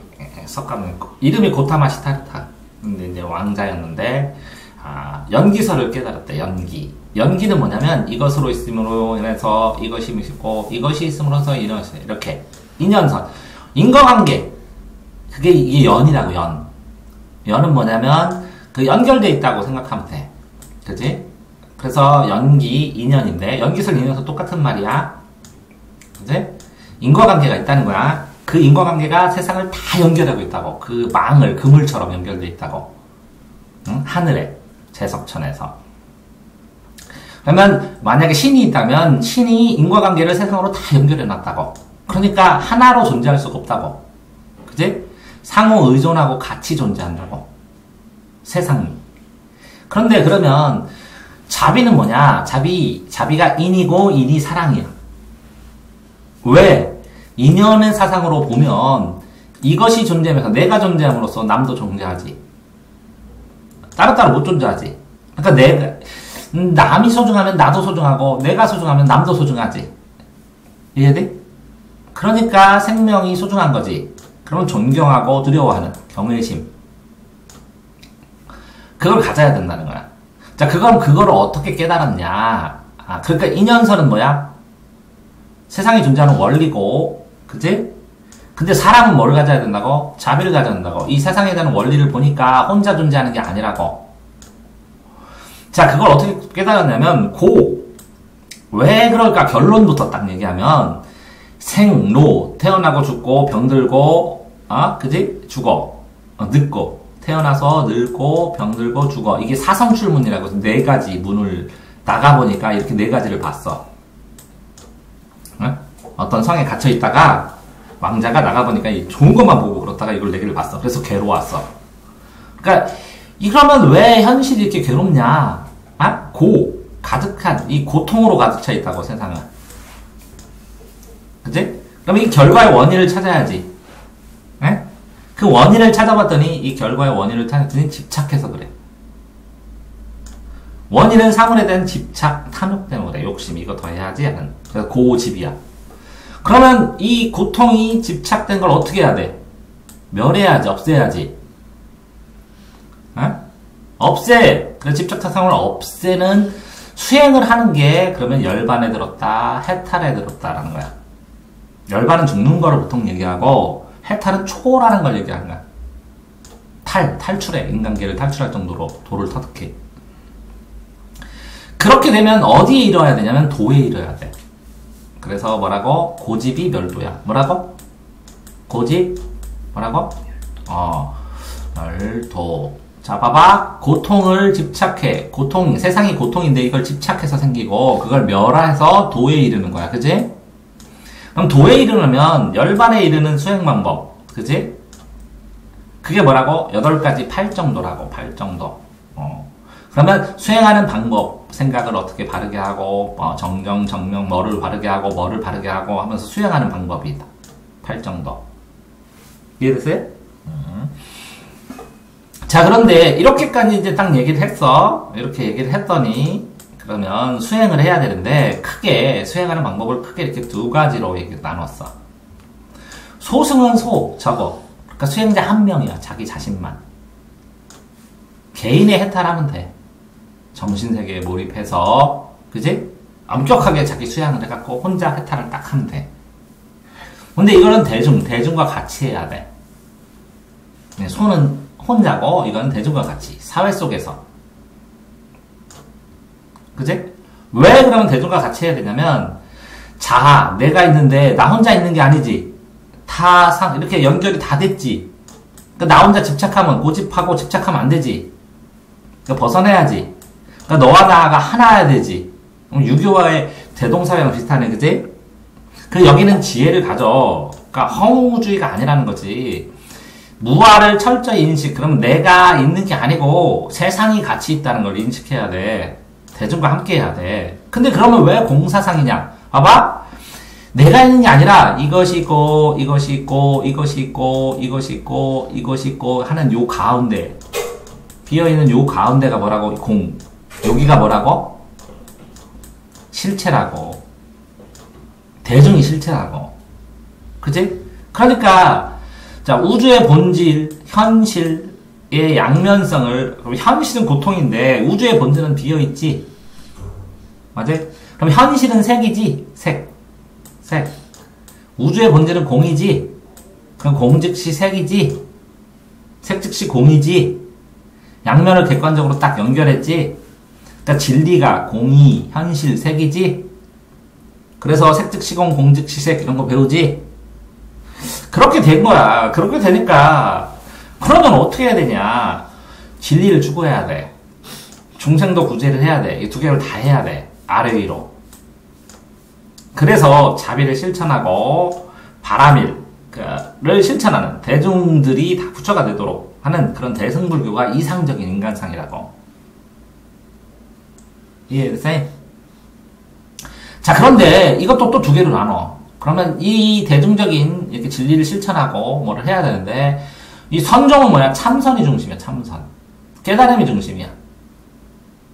이름이 고타마 시타르타. 근데 이제 왕자였는데, 연기설을 깨달았대, 연기는 뭐냐면, 이것으로 있음으로 인해서 이것이 있고, 이것이 있음으로써 이렇게. 인연선. 인과관계. 이게 연이라고, 연. 연은 뭐냐면, 그 연결돼 있다고 생각하면 돼. 그지? 그래서 인연인데, 연기설, 인연선 똑같은 말이야. 그지? 인과관계가 있다는 거야. 그 인과관계가 세상을 다 연결하고 있다고. 그 그물처럼 연결돼 있다고. 응? 하늘에, 제석천에서. 그러면, 만약에 신이 있다면, 신이 인과관계를 세상으로 다 연결해 놨다고. 그러니까, 하나로 존재할 수가 없다고. 그지? 상호 의존하고 같이 존재한다고. 세상이. 그런데 그러면, 자비는 뭐냐? 자비가 인이고, 인이 사랑이야. 왜? 인연의 사상으로 보면, 이것이 존재하면서 내가 존재함으로써 남도 존재하지. 따로따로 못 존재하지. 그러니까 남이 소중하면 나도 소중하고, 내가 소중하면 남도 소중하지. 이해돼? 그러니까 생명이 소중한 거지. 그러면 존경하고 두려워하는 경외심. 그걸 가져야 된다는 거야. 자, 그거를 어떻게 깨달았냐. 그러니까 인연선은 뭐야? 세상에 존재하는 원리고, 그치? 근데 사람은 뭘 가져야 된다고? 자비를 가져야 된다고. 이 세상에 대한 원리를 보니까 혼자 존재하는 게 아니라고. 자, 그걸 어떻게 깨달았냐면, 왜 그럴까? 결론부터 딱 얘기하면, 생로, 태어나고 죽고, 병들고, 그지? 죽어. 늙고. 태어나서 늙고, 병들고, 죽어. 이게 사성출문이라고 해서 4가지 문을 나가보니까 이렇게 4가지를 봤어. 어떤 성에 갇혀있다가, 왕자가 나가보니까 좋은 것만 보고 그렇다가 이걸 4개를 봤어. 그래서 괴로웠어. 그러니까, 이러면 왜 현실이 이렇게 괴롭냐? 가득한, 이 고통으로 가득 차 있다고, 세상은. 그치? 그럼 이 결과의 원인을 찾아야지. 에? 그 원인을 찾아봤더니, 이 결과의 원인을 찾았더니 집착해서 그래. 원인은 사물에 대한 집착, 탐욕 때문에 그래. 욕심, 이거 더 해야지 하는. 그래서 고집이야. 그러면 이 고통이 집착된 걸 어떻게 해야 돼? 멸해야지, 없애야지. 그래서 집착 사상을 없애는 수행을 하는 게 그러면 열반에 들었다, 해탈에 들었다라는 거야. 열반은 죽는 거를 보통 얘기하고 해탈은 초월하는 걸 얘기하는 거야. 탈출해. 인간계를 탈출할 정도로 도를 터득해. 그렇게 되면 어디에 이뤄야 되냐면 도에 이뤄야 돼. 그래서 뭐라고? 고집이 멸도야. 뭐라고? 고집 뭐라고? 멸도. 자, 봐봐. 고통을 집착해. 세상이 고통인데 이걸 집착해서 생기고 그걸 멸해서 도에 이르는 거야. 그지? 그럼 도에 이르려면 열반에 이르는 수행 방법. 그지? 그게 뭐라고? 8가지 8정도라고. 8정도. 그러면 수행하는 방법, 생각을 어떻게 바르게 하고, 정정, 뭐를 바르게 하고 하면서 수행하는 방법이다. 8정도. 이해됐어요? 자, 그런데 이렇게까지 이제 딱 얘기를 했어. 이렇게 얘기를 했더니, 그러면 수행을 해야 되는데, 수행하는 방법을 크게 이렇게 2가지로 이렇게 나눴어. 소승은 저거. 그러니까 수행자 1명이야. 자기 자신만. 개인의 해탈하면 돼. 정신세계에 몰입해서, 그지? 엄격하게 자기 수양을 해갖고 혼자 해탈을 딱 하면 돼. 근데 이거는 대중과 같이 해야 돼. 소는 혼자고, 이건 대중과 같이. 사회 속에서. 그지? 왜 그러면 대중과 같이 해야 되냐면, 내가 있는데, 나 혼자 있는 게 아니지. 이렇게 연결이 다 됐지. 그러니까 나 혼자 고집하고 집착하면 안 되지. 그러니까 벗어내야지. 그러니까 너와 나가 하나야 되지. 유교와의 대동사회랑 비슷하네, 그지? 그 여기는 지혜를 가져. 그러니까 허무주의가 아니라는 거지. 무아를 철저히 인식. 그럼 내가 있는 게 아니고 세상이 같이 있다는 걸 인식해야 돼. 대중과 함께 해야 돼. 근데 그러면 왜 공사상이냐? 봐봐. 내가 있는 게 아니라 이것이 있고 이것이 있고 이것이 있고 이것이 있고 이것이 있고 하는 요 가운데, 비어있는 요 가운데가 뭐라고? 공. 여기가 뭐라고? 실체라고. 대중이 실체라고. 그치? 그러니까 자, 우주의 본질, 현실의 양면성을, 그럼 현실은 고통인데 우주의 본질은 비어있지. 맞아? 그럼 현실은 색이지. 색. 우주의 본질은 공이지. 그럼 공 즉시 색이지. 색 즉시 공이지. 양면을 객관적으로 딱 연결했지. 그러니까 진리가 공이, 현실, 색이지. 그래서 색 즉시 공, 공 즉시 색 이런 거 배우지. 그렇게 된 거야. 그렇게 되니까 그러면 어떻게 해야 되냐? 진리를 추구해야 돼. 중생도 구제를 해야 돼. 이 두 개를 다 해야 돼. 아래 위로. 그래서 자비를 실천하고 바라밀을 실천하는 대중들이 다 부처가 되도록 하는 그런 대승불교가 이상적인 인간상이라고. 이해됐어요? 자, 그런데 이것도 또 두 개로 나눠. 그러면 이 대중적인 이렇게 진리를 실천하고 뭐를 해야 되는데, 이 선종은 뭐야? 참선이 중심이야, 참선. 깨달음이 중심이야.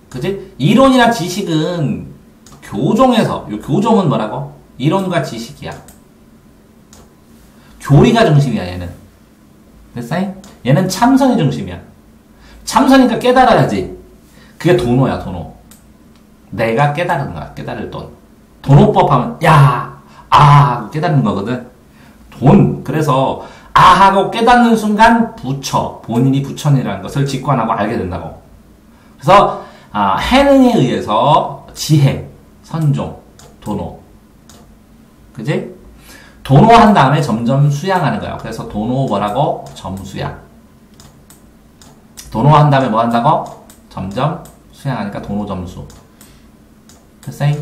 그치? 이론이나 지식은 교종에서, 요 교종은 뭐라고? 이론과 지식이야. 교리가 중심이야, 얘는. 됐어요? 얘는 참선이 중심이야. 참선이니까 깨달아야지. 그게 도노야, 도노. 내가 깨달은 거야, 깨달을 돈. 도노법 하면, 야! 아! 깨닫는 거거든. 돈. 그래서, 아! 하고 깨닫는 순간, 부처. 본인이 부처니라는 것을 직관하고 알게 된다고. 그래서, 해능에 의해서 지혜, 선종, 도노. 그지? 도노한 다음에 점점 수양하는 거야. 그래서 도노 뭐라고? 점수양. 도노한 다음에 뭐 한다고? 점점 수양하니까 도노 점수. 됐어요?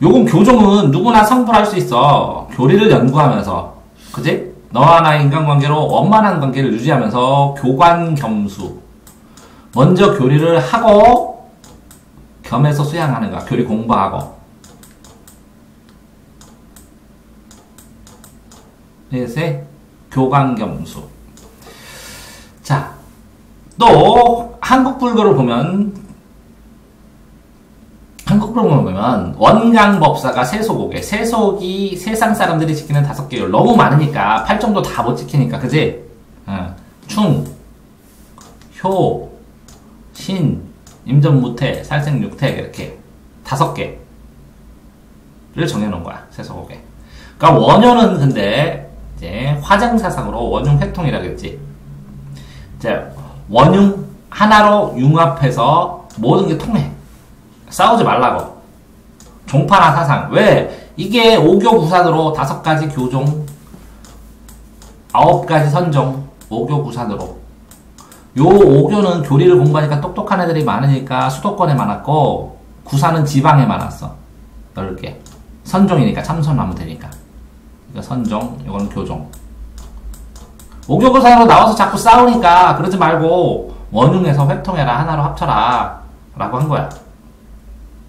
요건 교종은 누구나 성불할 수 있어. 교리를 연구하면서. 그지? 너와 나의 인간관계로 원만한 관계를 유지하면서 교관겸수. 먼저 교리를 하고 겸해서 수양하는 거야. 교리 공부하고. 그래서 교관겸수. 자, 또 한국불교를 보면 원강법사가 세속오개. 세속이 세상 사람들이 지키는 5개율. 너무 많으니까 팔정도 다 못 지키니까. 그지? 충, 효, 신, 임전무태, 살생육태 이렇게 5개를 정해놓은 거야. 세속오개. 그러니까 원효는 근데 이제 화장사상으로 원융회통이라고 했지. 이제 원융 하나로 융합해서 모든 게 통해. 싸우지 말라고. 종파나 사상. 왜? 이게 5교 구산으로 5가지 교종, 9가지 선종, 5교 구산으로. 요 5교는 교리를 공부하니까 똑똑한 애들이 많으니까 수도권에 많았고, 구산은 지방에 많았어. 넓게. 선종이니까 참선하면 되니까. 이거 선종, 이거는 교종. 5교 구산으로 나와서 자꾸 싸우니까 그러지 말고 원융에서 회통해라. 하나로 합쳐라. 라고 한 거야.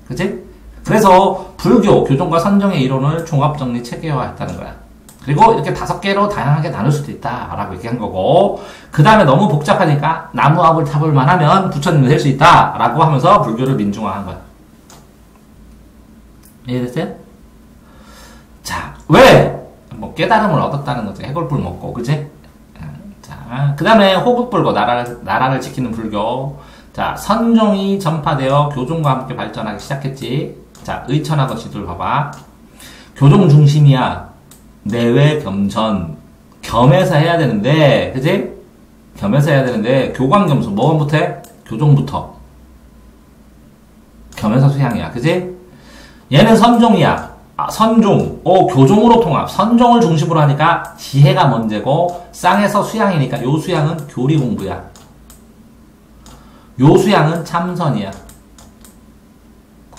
그치? 그래서 불교, 교종과 선종의 이론을 종합정리 체계화했다는 거야. 그리고 이렇게 5개로 다양하게 나눌 수도 있다 라고 얘기한 거고, 그 다음에 너무 복잡하니까 나무압을 타볼만 하면 부처님이 될 수 있다 라고 하면서 불교를 민중화한 거야. 이해됐어요? 자, 왜? 뭐 깨달음을 얻었다는 거지. 해골불 먹고, 그치? 자, 그 다음에 호국불교, 나라를 지키는 불교. 자, 선종이 전파되어 교종과 함께 발전하기 시작했지. 자, 의천하고 지도를 봐봐. 교종 중심이야. 내외 겸전. 겸해서 해야 되는데, 그치? 겸해서 해야 되는데, 교관겸수. 뭐부터 해? 교종부터. 겸해서 수양이야. 그치? 얘는 선종이야. 선종. 교종으로 통합. 선종을 중심으로 하니까 지혜가 먼저고, 쌍에서 수양이니까 요 수양은 교리 공부야. 요 수양은 참선이야.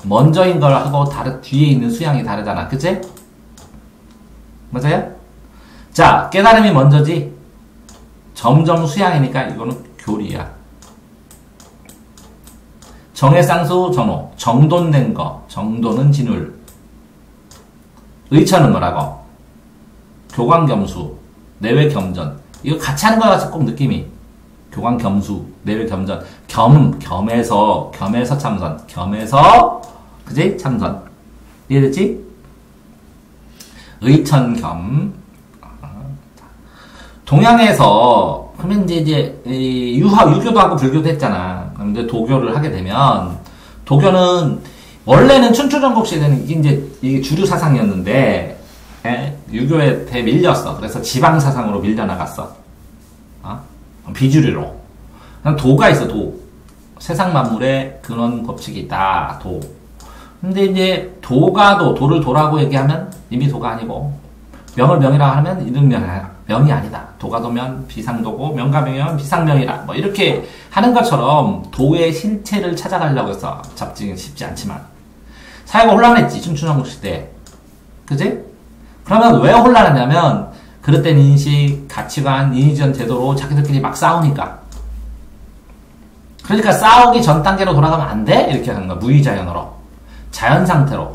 먼저인 걸 하고 뒤에 있는 수양이 다르잖아. 그치? 맞아요? 자, 깨달음이 먼저지. 점점 수양이니까 이거는 교리야. 정해쌍수 전호. 정돈 낸 거. 정돈은 진울. 의처는 뭐라고? 교광겸수. 내외겸전. 이거 같이 하는 거 같이 꼭 느낌이. 교광겸수. 내외겸전. 겸해서 참선. 겸해서, 그지? 참선. 이해됐지? 의천겸. 동양에서, 그러면 이제, 유교도 하고 불교도 했잖아. 근데 도교를 하게 되면, 도교는, 원래는 춘추전국 시대는 이게 주류 사상이었는데, 유교에 대 밀렸어. 그래서 지방 사상으로 밀려나갔어. 비주류로. 도가 있어, 도. 세상 만물에 근원 법칙이 있다, 도. 근데 이제, 도를 도라고 얘기하면 이미 도가 아니고, 명을 명이라 하면 이름 명이 아니다. 도가 도면 비상도고, 명가 명이면 비상명이라. 뭐, 이렇게 하는 것처럼 도의 실체를 찾아가려고 해서 잡지는 쉽지 않지만, 사회가 혼란했지, 춘추전국 시대. 그지? 그러면 왜 혼란하냐면, 그릇된 인식, 가치관, 인위전 제도로 자기들끼리 막 싸우니까. 그러니까 싸우기 전 단계로 돌아가면 안 돼? 이렇게 하는 거야. 무의자연으로. 자연 상태로.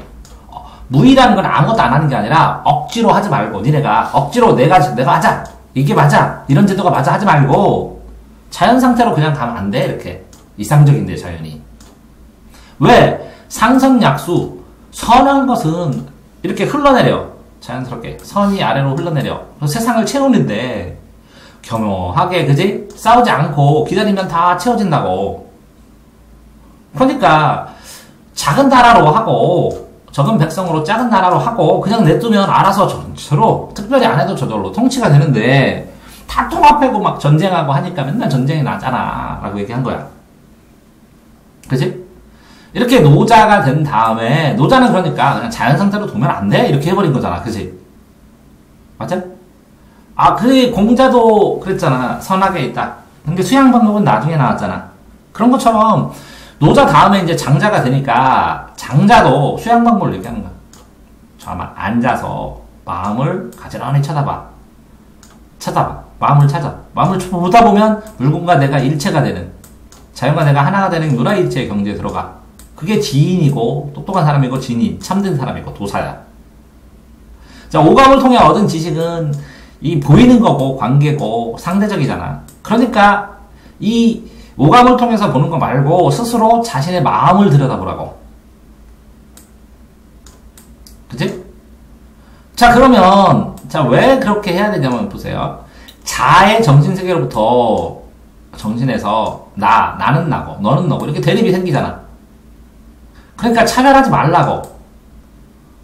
무의라는 건 아무것도 안 하는 게 아니라 억지로 하지 말고, 니네가 억지로 내가 하자. 이게 맞아. 이런 제도가 맞아. 하지 말고, 자연 상태로 그냥 가면 안 돼. 이렇게. 이상적인데, 자연이. 왜? 상선약수. 선한 것은 이렇게 흘러내려. 자연스럽게. 선이 아래로 흘러내려. 세상을 채우는데, 겸허하게, 그지? 싸우지 않고 기다리면 다 채워진다고. 그러니까, 작은 나라로 하고, 적은 백성으로 작은 나라로 하고, 그냥 냅두면 알아서 전체로, 특별히 안 해도 저절로 통치가 되는데, 다 통합하고 막 전쟁하고 하니까 맨날 전쟁이 나잖아. 라고 얘기한 거야. 그지? 이렇게 노자가 된 다음에, 노자는 그러니까 그냥 자연 상태로 두면 안 돼? 이렇게 해버린 거잖아. 그지? 맞아? 공자도 그랬잖아. 선하게 있다. 근데 수양 방법은 나중에 나왔잖아. 그런 것처럼, 노자 다음에 이제 장자가 되니까, 장자도 수양 방법을 얘기하는 거야. 아마 앉아서 마음을 가지런히 쳐다봐. 마음을 찾아. 마음을 보다 보면 물건과 내가 일체가 되는, 자연과 내가 하나가 되는 누라일체의 경지에 들어가. 그게 지인이고, 똑똑한 사람이고, 지인, 참된 사람이고, 도사야. 자, 오감을 통해 얻은 지식은 이 보이는 거고, 관계고, 상대적이잖아. 그러니까, 이 오감을 통해서 보는 거 말고, 스스로 자신의 마음을 들여다보라고. 그치? 자, 그러면, 왜 그렇게 해야 되냐면, 보세요. 자의 정신세계로부터, 정신에서, 나는 나고, 너는 너고, 이렇게 대립이 생기잖아. 그러니까 차별하지 말라고.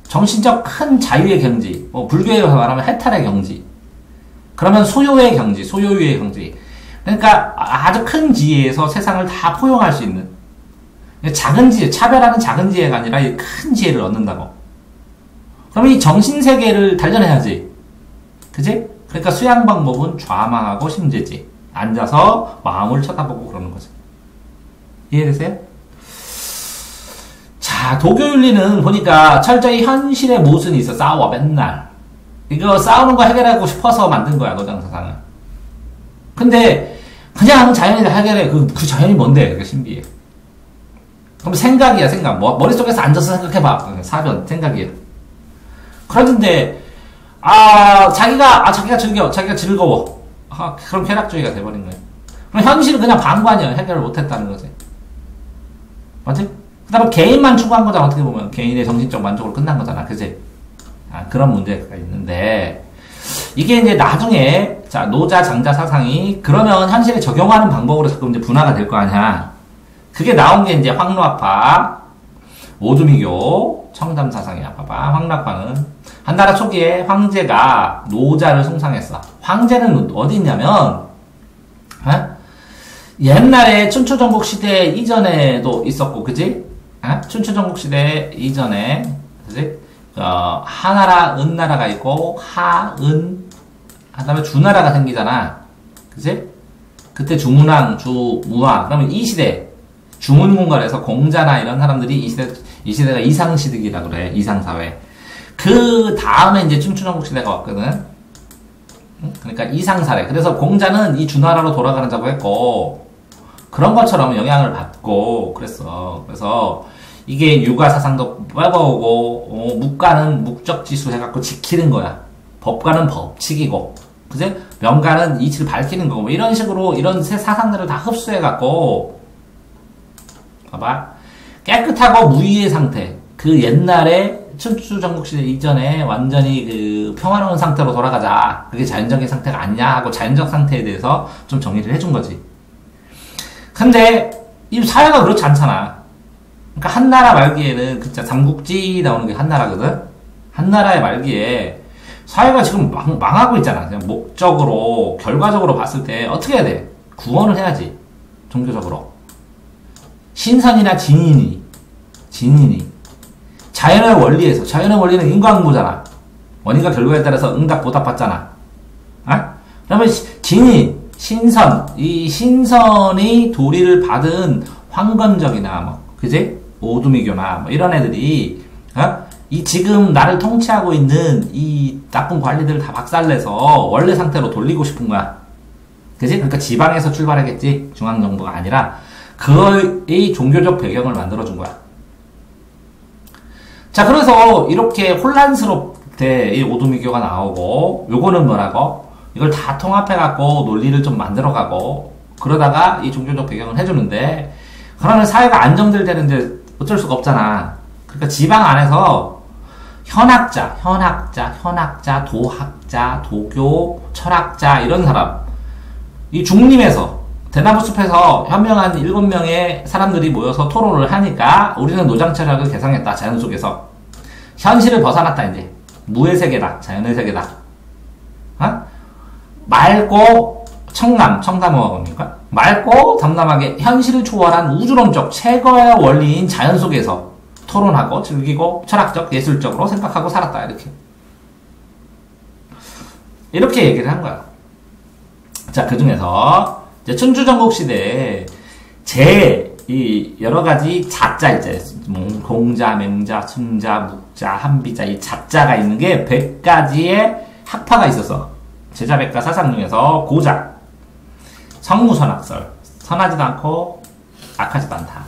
정신적 큰 자유의 경지, 불교에서 말하면 해탈의 경지. 그러면 소요의 경지, 소요유의 경지. 그러니까 아주 큰 지혜에서 세상을 다 포용할 수 있는. 작은 지혜, 차별하는 작은 지혜가 아니라 큰 지혜를 얻는다고. 그럼 이 정신세계를 단련해야지. 그지? 그러니까 수양 방법은 좌망하고 심재지. 앉아서 마음을 쳐다보고 그러는 거지. 이해되세요? 자, 도교윤리는 보니까 철저히 현실의 모순이 있어. 싸워, 맨날. 이거 싸우는 거 해결하고 싶어서 만든 거야, 노장사상은. 근데, 그냥 자연이 해결해. 그 자연이 뭔데? 그게 신비해. 그럼 생각이야, 생각. 머릿속에서 앉아서 생각해봐. 사변, 생각이야. 그러는데, 자기가 즐거워. 그럼 쾌락주의가 돼버린 거야. 그럼 현실은 그냥 방관이야. 해결을 못했다는 거지. 맞지? 그 다음에 개인만 추구한 거잖아. 어떻게 보면. 개인의 정신적 만족으로 끝난 거잖아. 그지? 그런 문제가 있는데, 이게 이제 나중에, 노자, 장자 사상이, 그러면 현실에 적용하는 방법으로 자꾸 이제 분화가 될 거 아니야. 그게 나온 게 이제 황루학파, 오두미교, 청담 사상이야. 봐봐. 황락파는. 한나라 초기에 황제가 노자를 숭상했어. 황제는 어디 있냐면, 옛날에 춘추전국 시대 이전에도 있었고, 그지? 춘추전국 시대 이전에, 그지? 하나라, 은나라가 있고, 그 다음에 주나라가 생기잖아. 그지? 그때 주문왕, 주무왕. 그러면 이 시대, 중운 공간에서 공자나 이런 사람들이 이 시대가 이상시대기라 그래. 이상사회. 그 다음에 이제 춘추전국 시대가 왔거든. 그러니까 이상사회. 그래서 공자는 이 주나라로 돌아가는 자고 했고, 그런 것처럼 영향을 받고 그랬어. 그래서 이게 육아 사상도 빼버오고, 묵가는 묵적지수 해갖고 지키는 거야. 법가는 법칙이고, 그지? 명가는 이치를 밝히는 거고, 뭐 이런 식으로 이런 새 사상들을 다 흡수해갖고, 봐봐. 깨끗하고 무위의 상태. 그 옛날에 춘추전국시대 이전에 완전히 그 평화로운 상태로 돌아가자. 그게 자연적인 상태가 아니냐 하고 자연적 상태에 대해서 좀 정의를 해준 거지. 근데 이 사회가 그렇지 않잖아. 그러니까 한나라 말기에는 진짜 삼국지 나오는 게 한나라거든. 한나라의 말기에 사회가 지금 망하고 있잖아. 그냥 목적으로 결과적으로 봤을 때 어떻게 해야 돼? 구원을 해야지. 종교적으로. 신선이나 진인이 자연의 원리에서, 자연의 원리는 인과응보잖아. 원인과 결과에 따라서 응답 보답 받잖아. 그러면 신선, 이 신선이 도리를 받은 황건적이나 뭐, 그지? 오두미교나 뭐 이런 애들이 이 지금 나를 통치하고 있는 이 나쁜 관리들을 다 박살내서 원래 상태로 돌리고 싶은 거야. 그지? 그러니까 지방에서 출발하겠지. 중앙정부가 아니라 그의 종교적 배경을 만들어준 거야. 자, 그래서 이렇게 혼란스럽게 이 오두미교가 나오고, 요거는 뭐라고? 이걸 다 통합해갖고 논리를 좀 만들어가고, 그러다가 이 종교적 배경을 해주는데, 그러면 사회가 안정될 때는 이제 어쩔 수가 없잖아. 그러니까 지방 안에서 현학자, 도학자, 도교, 철학자, 이런 사람, 이 중림에서, 대나무 숲에서 현명한 7명의 사람들이 모여서 토론을 하니까 우리는 노장철학을 개성했다. 자연 속에서. 현실을 벗어났다 이제. 무의 세계다. 자연의 세계다. 맑고 청담어학입니까? 맑고 담담하게 현실을 초월한 우주론적 최고의 원리인 자연 속에서 토론하고 즐기고 철학적, 예술적으로 생각하고 살았다. 이렇게 얘기를 한 거야. 자, 그 중에서 이제 춘추전국 시대에 이 여러 가지 자자 있잖아요. 공자, 맹자, 순자, 묵자, 한비자 이 자자가 있는 게 100가지의 학파가 있었어. 제자백가 사상 중에서 고자, 성무선악설, 선하지도 않고 악하지도 않다.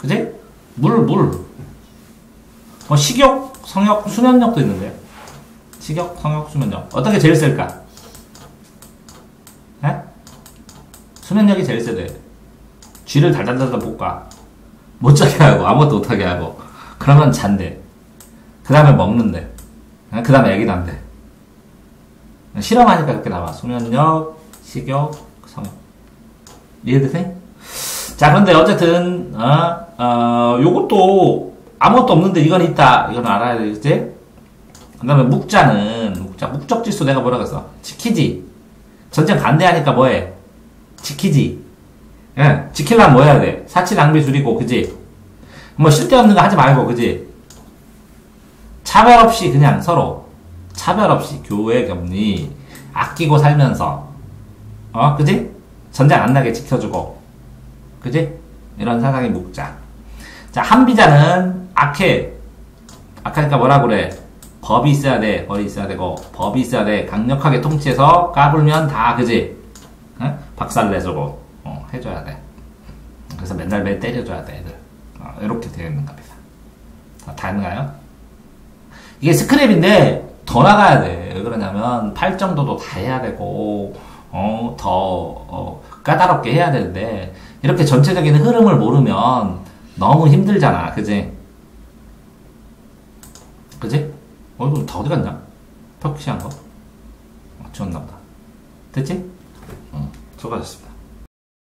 그지? 물. 뭐 식욕, 성욕, 수면력도 있는데. 식욕, 성욕, 수면력. 어떻게 제일 셀까? 수면력이 제일 세대. 쥐를 달달달달 볶아. 못 자게 하고, 아무것도 못하게 하고. 그러면 잔대. 그 다음에 먹는데. 그 다음에 애기 난대. 실험하니까 그렇게 나와. 수면력, 식욕, 성욕. 이해되세요? 자, 그런데 어쨌든, 요것도 아무것도 없는데 이건 있다. 이건 알아야 되겠지? 그 다음에 묵적지수 내가 뭐라고 했어? 지키지. 전쟁 반대하니까 뭐해? 지키지. 예, 지키려면 뭐 해야 돼? 사치 낭비 줄이고, 그지? 뭐 쓸데없는 거 하지 말고, 그지? 차별 없이 그냥 서로 차별 없이 교회 격리 아끼고 살면서 그지? 전쟁 안 나게 지켜주고, 그지? 이런 사상의 묵자. 자, 한비자는 악하니까 뭐라 그래? 법이 있어야 돼. 벌이 있어야 되고, 법이 있어야 돼. 강력하게 통치해서 까불면 다, 그지? 박살 내주고, 해줘야 돼. 그래서 맨날 매 때려줘야 돼, 애들. 이렇게 되어 있는 겁니다. 다 했나요? 이게 스크랩인데, 더 나가야 돼. 왜 그러냐면, 팔정도도 다 해야 되고, 더, 까다롭게 해야 되는데, 이렇게 전체적인 흐름을 모르면 너무 힘들잖아. 그지? 그지? 이거 다 어디 갔냐? 표시한 거? 지웠나 보다. 됐지? 수고하셨습니다.